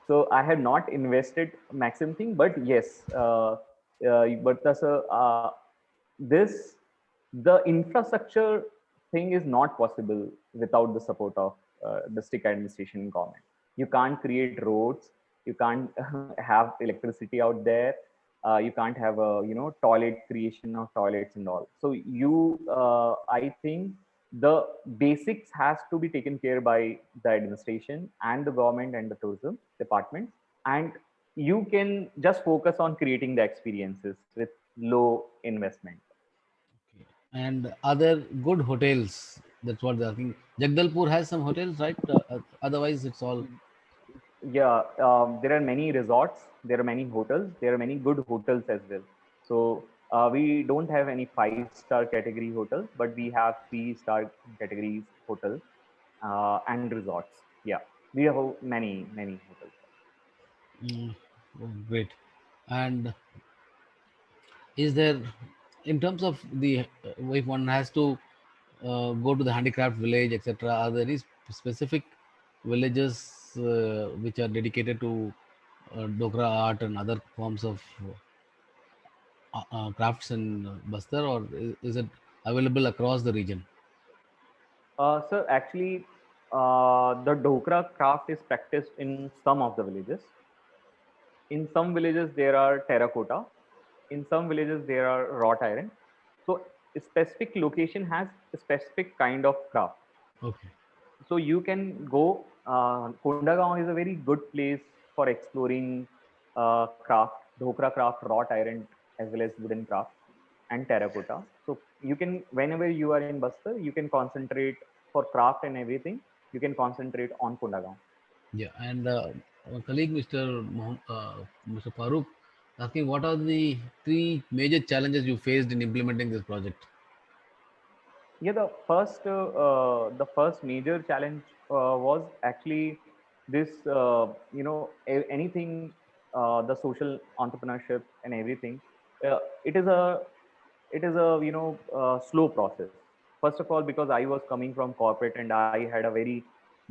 So I have not invested maximum thing, but yes, but this the infrastructure thing is not possible without the support of district administration and government. You can't create roads. You can't have electricity out there. You can't have a toilet creation of toilets and all. So I think the basics has to be taken care by the administration and the government and the tourism department, and you can just focus on creating the experiences with low investment. Okay. And are there good hotels? That's what they're asking. Jagdalpur has some hotels, right? Otherwise, it's all. Yeah, there are many resorts, there are many hotels, there are many good hotels as well. So we don't have any five-star category hotels, but we have three-star categories hotels and resorts. Yeah, we have many hotels. Mm, oh, great. And is there, in terms of the, if one has to go to the handicraft village, etc., are there any specific villages which are dedicated to Dokra art and other forms of crafts in Bastar, or is it available across the region? So actually, the Dokra craft is practiced in some of the villages. In some villages, there are terracotta. In some villages, there are wrought iron. So a specific location has a specific kind of craft. Okay. So you can go. Kondagaon is a very good place for exploring craft, dhokra craft, wrought iron, as well as wooden craft and terracotta. So you can, whenever you are in Bastar, you can concentrate for craft and everything. You can concentrate on Kondagaon. Yeah, and our colleague Mr. Farooq asking, what are the three major challenges you faced in implementing this project? Yeah, the first major challenge was actually this. Anything, the social entrepreneurship and everything. It is a slow process. First of all, because I was coming from corporate and I had a very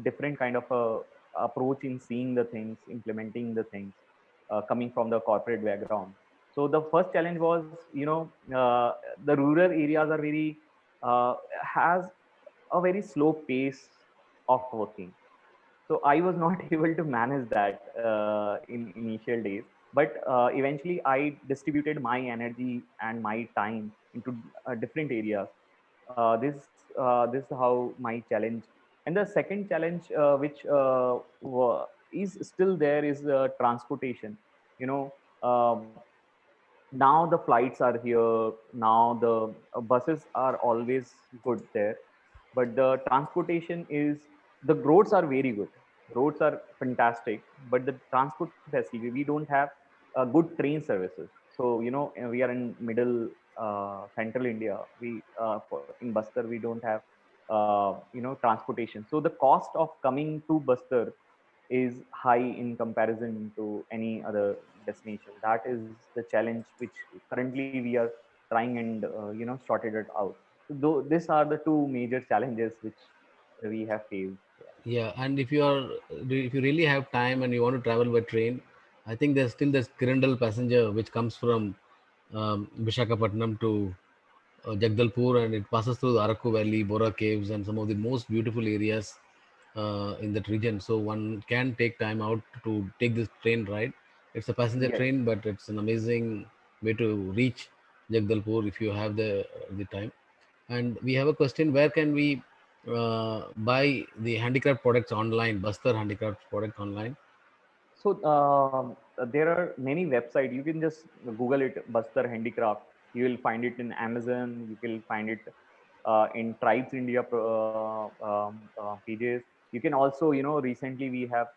different kind of a approach in seeing the things, implementing the things, coming from the corporate background. So the first challenge was, the rural areas are very has a very slow pace of working. So I was not able to manage that in initial days, but eventually I distributed my energy and my time into different areas. This is how my challenge. And the second challenge, which is still there, is transportation. You know, now the flights are here. Now the buses are always good there, but the transportation is, the roads are very good. Roads are fantastic, but the transport facility, we don't have good train services. So we are in middle central India. In Bastar we don't have transportation. So the cost of coming to Bastar is high in comparison to any other destination. That is the challenge which currently we are trying and sorted it out. So these are the two major challenges which we have faced. Yeah, and if you really have time and you want to travel by train, I think there's still this Kirandul passenger which comes from Vishakhapatnam to Jagdalpur, and it passes through the Araku Valley, Bora Caves, and some of the most beautiful areas in that region. So one can take time out to take this train ride. It's a passenger Yes. train, but it's an amazing way to reach Jagdalpur if you have the time. And we have a question: where can we buy the handicraft products online? Bastar handicraft product online. So there are many websites. You can just Google it, Bastar Handicraft. You will find it in Amazon. You will find it in Tribes India pages. You can also, recently we have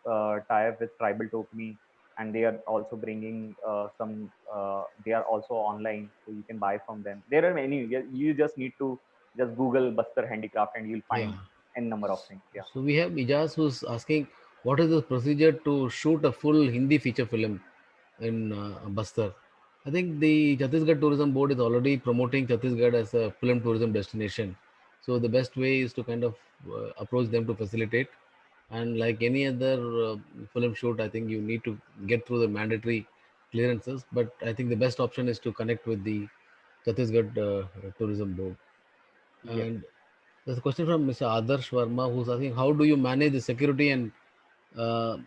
tie-up with Tribal Tokmi, and they are also bringing some. They are also online, so you can buy from them. There are many. You just need to just Google Bastar Handicraft, and you'll Yeah. find n number of things. Yeah. So we have Ijaz who's asking, what is the procedure to shoot a full Hindi feature film in Bastar? I think the Chhattisgarh Tourism Board is already promoting Chhattisgarh as a film tourism destination. So the best way is to kind of approach them to facilitate. And like any other film shoot, I think you need to get through the mandatory clearances. But I think the best option is to connect with the Chhattisgarh Tourism Board. Yes. And there's a question from Mr. Adarsh Verma who's asking, how do you manage the security and uh,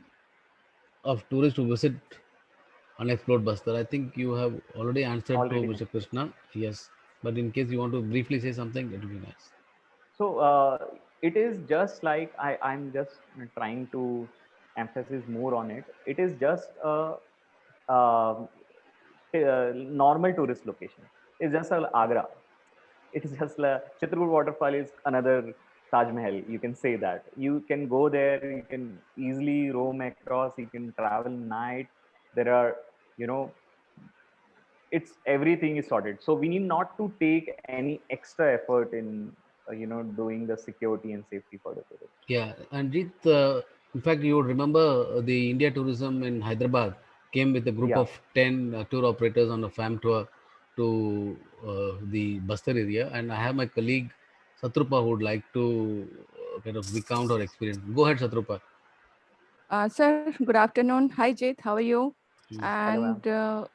of tourists who visit unexplored Bastar? I think you have already answered to Already Mr. mentioned. Krishna. Yes, but in case you want to briefly say something, it would be nice. So it is just like I'm just trying to emphasize more on it. It is just a, um normal tourist location. It's just a Agra. It is just like Chitrakoot waterfall is another Taj Mahal. You can say that. You can go there. You can easily roam across. You can travel night. There are, you know, it's everything is sorted. So we need not to take any extra effort in, doing the security and safety for the tourists. Yeah, and in fact, you would remember the India Tourism in Hyderabad came with a group Yeah. of 10 tour operators on a fam tour to the Bastar area, and I have my colleague Satrupa who would like to kind of recount her experience. Go ahead, Satrupa. Sir, good afternoon. Hi, Jit. How are you? Mm. Hello, ma'am.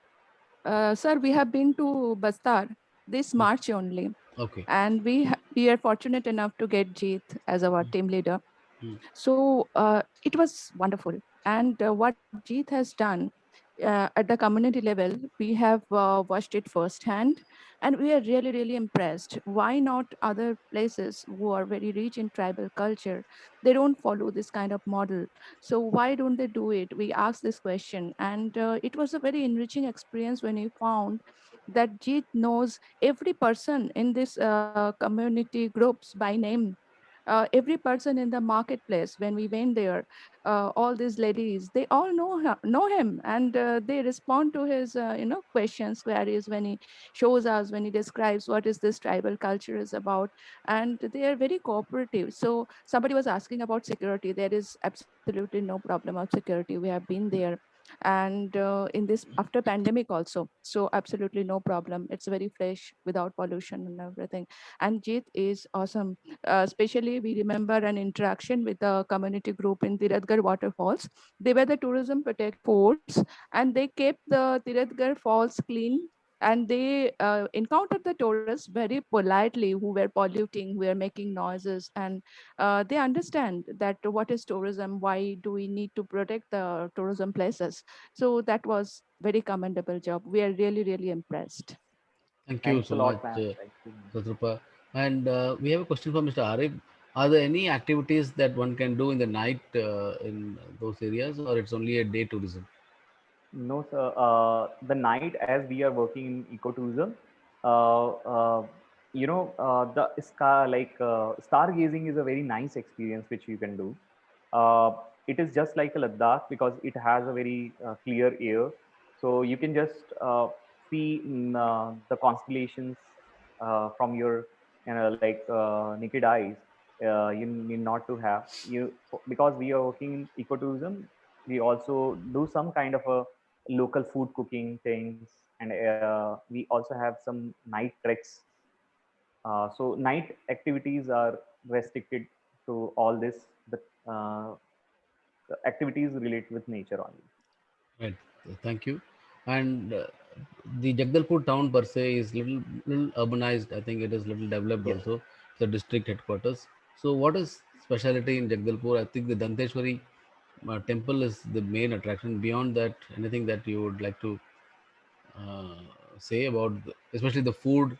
And sir, we have been to Bastar this Mm. March only, Okay. and we are fortunate enough to get Jit as our team leader. Mm. So it was wonderful. And what Jeet has done at the community level, we have watched it firsthand, and we are really, really impressed. Why not other places who are very rich in tribal culture? They don't follow this kind of model. So why don't they do it? We asked this question, and it was a very enriching experience when we found that Jeet knows every person in this community groups by name, every person in the marketplace. When we went there, all these ladies, they all know him, and they respond to his questions, queries, when he shows us, when he describes what is this tribal culture is about. And they are very cooperative. So somebody was asking about security. There is absolutely no problem of security. We have been there, and in this after pandemic also, so absolutely no problem. It's very fresh, without pollution and everything. And Jeet is awesome. Especially, we remember an interaction with the community group in Tiradgar waterfalls. They were the tourism protect force, and they kept the Tiradgar falls clean. And they encountered the tourists very politely who were polluting, who were making noises, and they understand that what is tourism, why do we need to protect the tourism places. So that was very commendable job. We are really, really impressed. Thank you Thanks a so much, lot, ma'am. Thank you. Satrupa. And we have a question from Mr. Arif. Are there any activities that one can do in the night in those areas, or it's only a day tourism? No, sir. The night, as we are working in ecotourism, uh, uh, the sky, like stargazing is a very nice experience which you can do. Uh, it is just like a Ladakh because it has a very clear air, so you can just see the constellations from your, naked eyes. You need not to have you, because we are working in ecotourism. We also do some kind of a local food cooking things, and we also have some night treks. So night activities are restricted to all this, uh, the activities related with nature only. Right. Thank you. And the Jagdalpur town per se is little urbanized. I think it is little developed Yes. also. The district headquarters. So what is specialty in Jagdalpur? I think the Danteshwari temple is the main attraction. Beyond that, anything that you would like to uh, say about, especially the food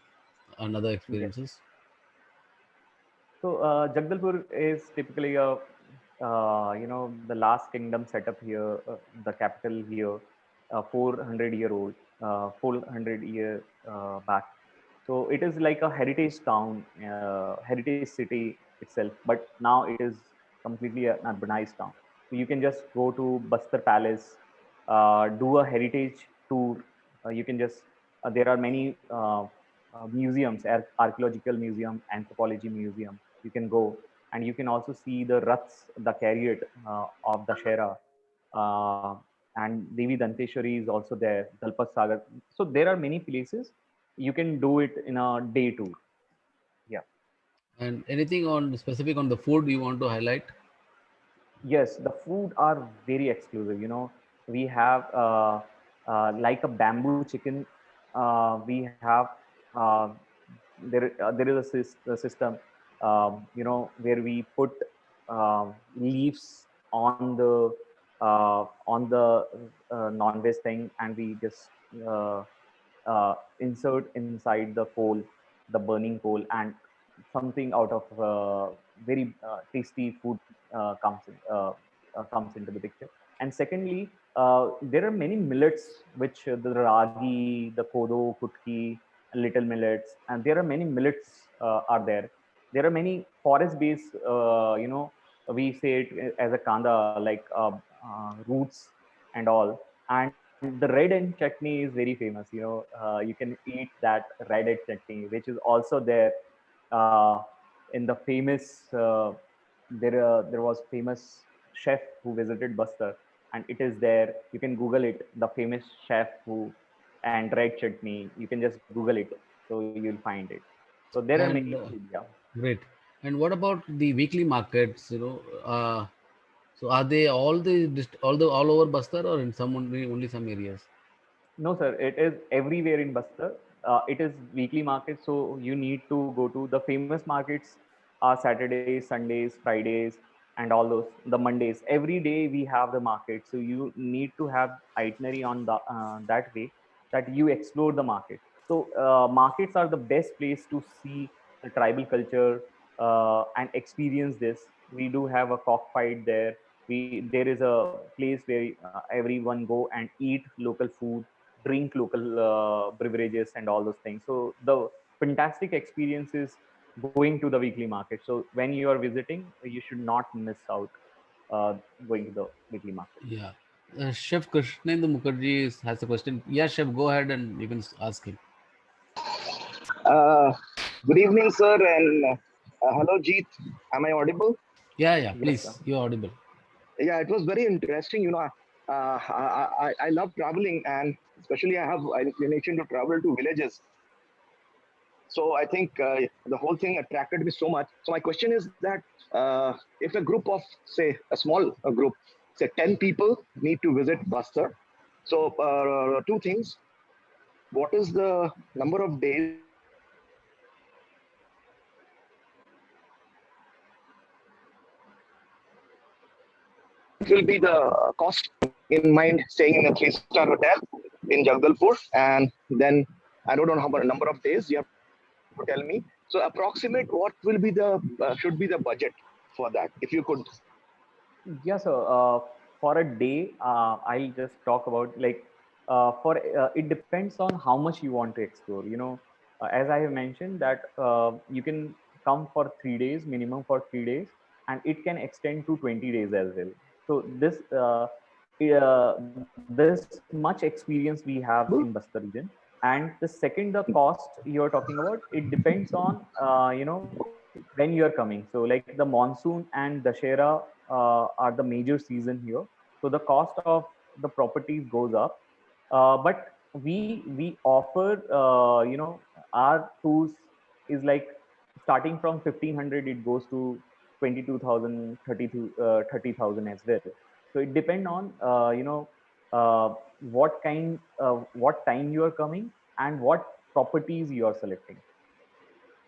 and other Yes. experiences? So Jagdalpur is typically a, the last kingdom set up here, the capital here, 400-year old, 400-year back. So it is like a heritage town, heritage city itself, but now it is completely an urbanized town. So you can just go to Bastar Palace, do a heritage tour. You can just, there are many museums, archaeological museum, anthropology museum. You can go, and you can also see the Raths, the chariot of the Shera. Uh, and Devi Danteshwari is also there, Dalpat Sagar. So there are many places you can do it in a day tour. Yeah. And anything on specific on the food you want to highlight? Yes, the food are very exclusive. We have like a bamboo chicken. We have uh, there is a system, where we put leaves on the non-veg thing, and we just uh, insert inside the coal, the burning coal, and something out of very tasty food comes into the picture. And secondly, there are many millets, which the ragi, the kodo, kutki, little millets, and there are many millets are there. There are many forest-based, we say it as a kanda, like roots and all. And the red end chutney is very famous. You can eat that red end chutney, which is also there uh, in the famous. There was famous chef who visited Bastar, and it is there. You can Google it. The famous chef who and red chutney. You can just Google it, so you'll find it. So there are many And food. Yeah. great. And what about the weekly markets? So are they all over Bastar or in some only some areas? No, sir. It is everywhere in Bastar. It is weekly market, so you need to go to the famous markets. Are Saturdays, Sundays, Fridays, and all those. The Mondays. Every day we have the market, so you need to have itinerary on that way that you explore the market. So markets are the best place to see the tribal culture and experience this. We do have a cockfight there. There is a place where everyone go and eat local food, drink local beverages and all those things. So the fantastic experience is going to the weekly market. So when you are visiting, you should not miss out uh, going to the weekly market. Yeah. Chef Krishnendra Mukherjee has a question. Yeah, Chef, go ahead and you can ask him. Uh, Good evening, sir, and hello, Jeet. Am I audible? Yeah, Yes, sir. please. You're audible. Yeah, it was very interesting. I love traveling, and especially I have inclination to travel to villages. So I think the whole thing attracted me so much. So my question is that if a group of, say, a small group, say 10 people, need to visit Bastar, so two things. What is the number of days will be the cost in mind staying in a three-star hotel in Jagdalpur, and then I don't know how many number of days you have to tell me. So approximate what will be the should be the budget for that, if you could. Yeah, so for a day, I'll just talk about like for it depends on how much you want to explore. As I have mentioned that you can come for 3 days, minimum for 3 days, and it can extend to 20 days as well. So this much experience we have in Bastar region. And the second, the cost you're talking about, it depends on when you're coming. So like the monsoon and Dashera are the major season here. So the cost of the properties goes up. But we offer our tours is like starting from 1500, it goes to 22,000, 30,000 as well. So it depend on what time you are coming and what properties you are selecting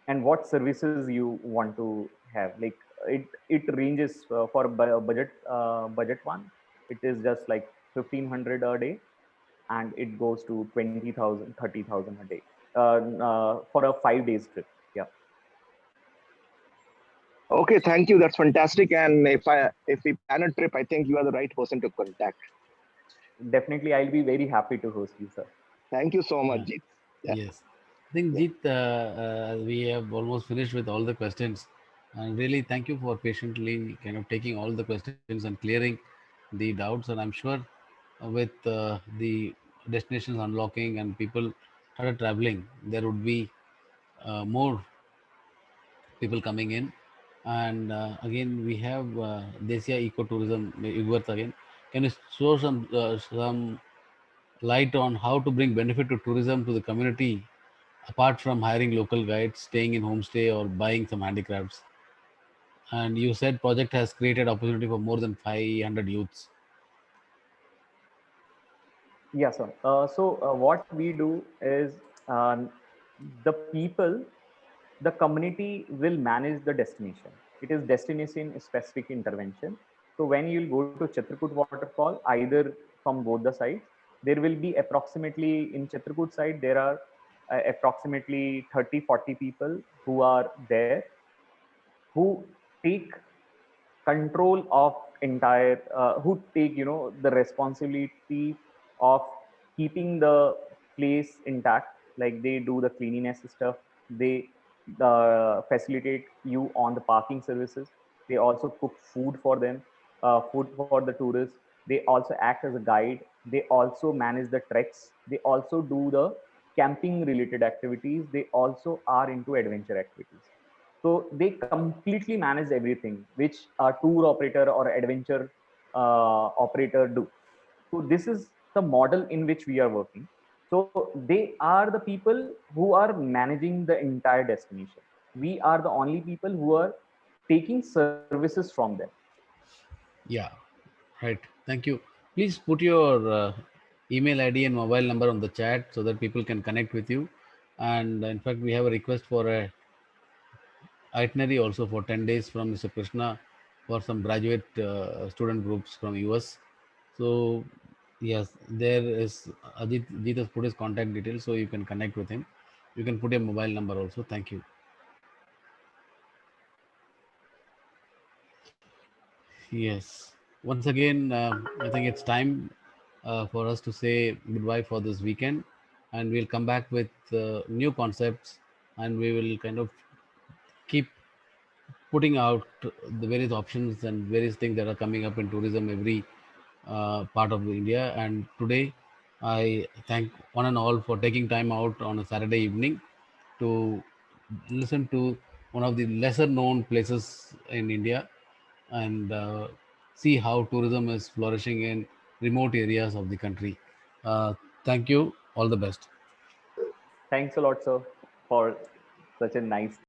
and what services you want to have. Like it ranges for budget one, it is just like 1500 a day, and it goes to 20,000, 30,000 a day for a 5 days trip. Yeah. Okay, thank you. That's fantastic. And if we plan a trip, I think you are the right person to contact. Definitely, I'll be very happy to host you, sir. Thank you so much, Yeah. Jeet. Yeah. Yes. I think, Jeet, we have almost finished with all the questions. And really, thank you for patiently kind of taking all the questions and clearing the doubts. And I'm sure with the destinations unlocking and people started traveling, there would be more people coming in. And again, we have Desia Ecotourism, Yugvarth again. Can you throw some light on how to bring benefit to tourism to the community apart from hiring local guides, staying in homestay, or buying some handicrafts? And you said project has created opportunity for more than 500 youths. Yeah, sir. So what we do is the people, the community will manage the destination. It is destination specific intervention. So when you'll go to Chitrakoot waterfall, either from both the sides, there will be approximately in Chitrakoot side there are approximately 30-40 people who are there, who take control of entire, who take, the responsibility of keeping the place intact. Like they do the cleanliness stuff, they facilitate you on the parking services, they also cook food for them, food for the tourists, they also act as a guide, they also manage the treks, they also do the camping related activities, they also are into adventure activities. So they completely manage everything which a tour operator or adventure operator do. So this is the model in which we are working. So they are the people who are managing the entire destination. We are the only people who are taking services from them. Yeah, right. Thank you. Please put your email ID and mobile number on the chat so that people can connect with you. And in fact, we have a request for a itinerary also for 10 days from Mr. Krishna for some graduate student groups from US. So yes, there is Ajit has put his contact details, so you can connect with him. You can put a mobile number also. Thank you. Yes. Once again, I think it's time for us to say goodbye for this weekend, and we'll come back with new concepts, and we will kind of keep putting out the various options and various things that are coming up in tourism every part of India. And today, I thank one and all for taking time out on a Saturday evening to listen to one of the lesser known places in India and see how tourism is flourishing in remote areas of the country. Thank you. All the best. Thanks a lot, sir, for such a nice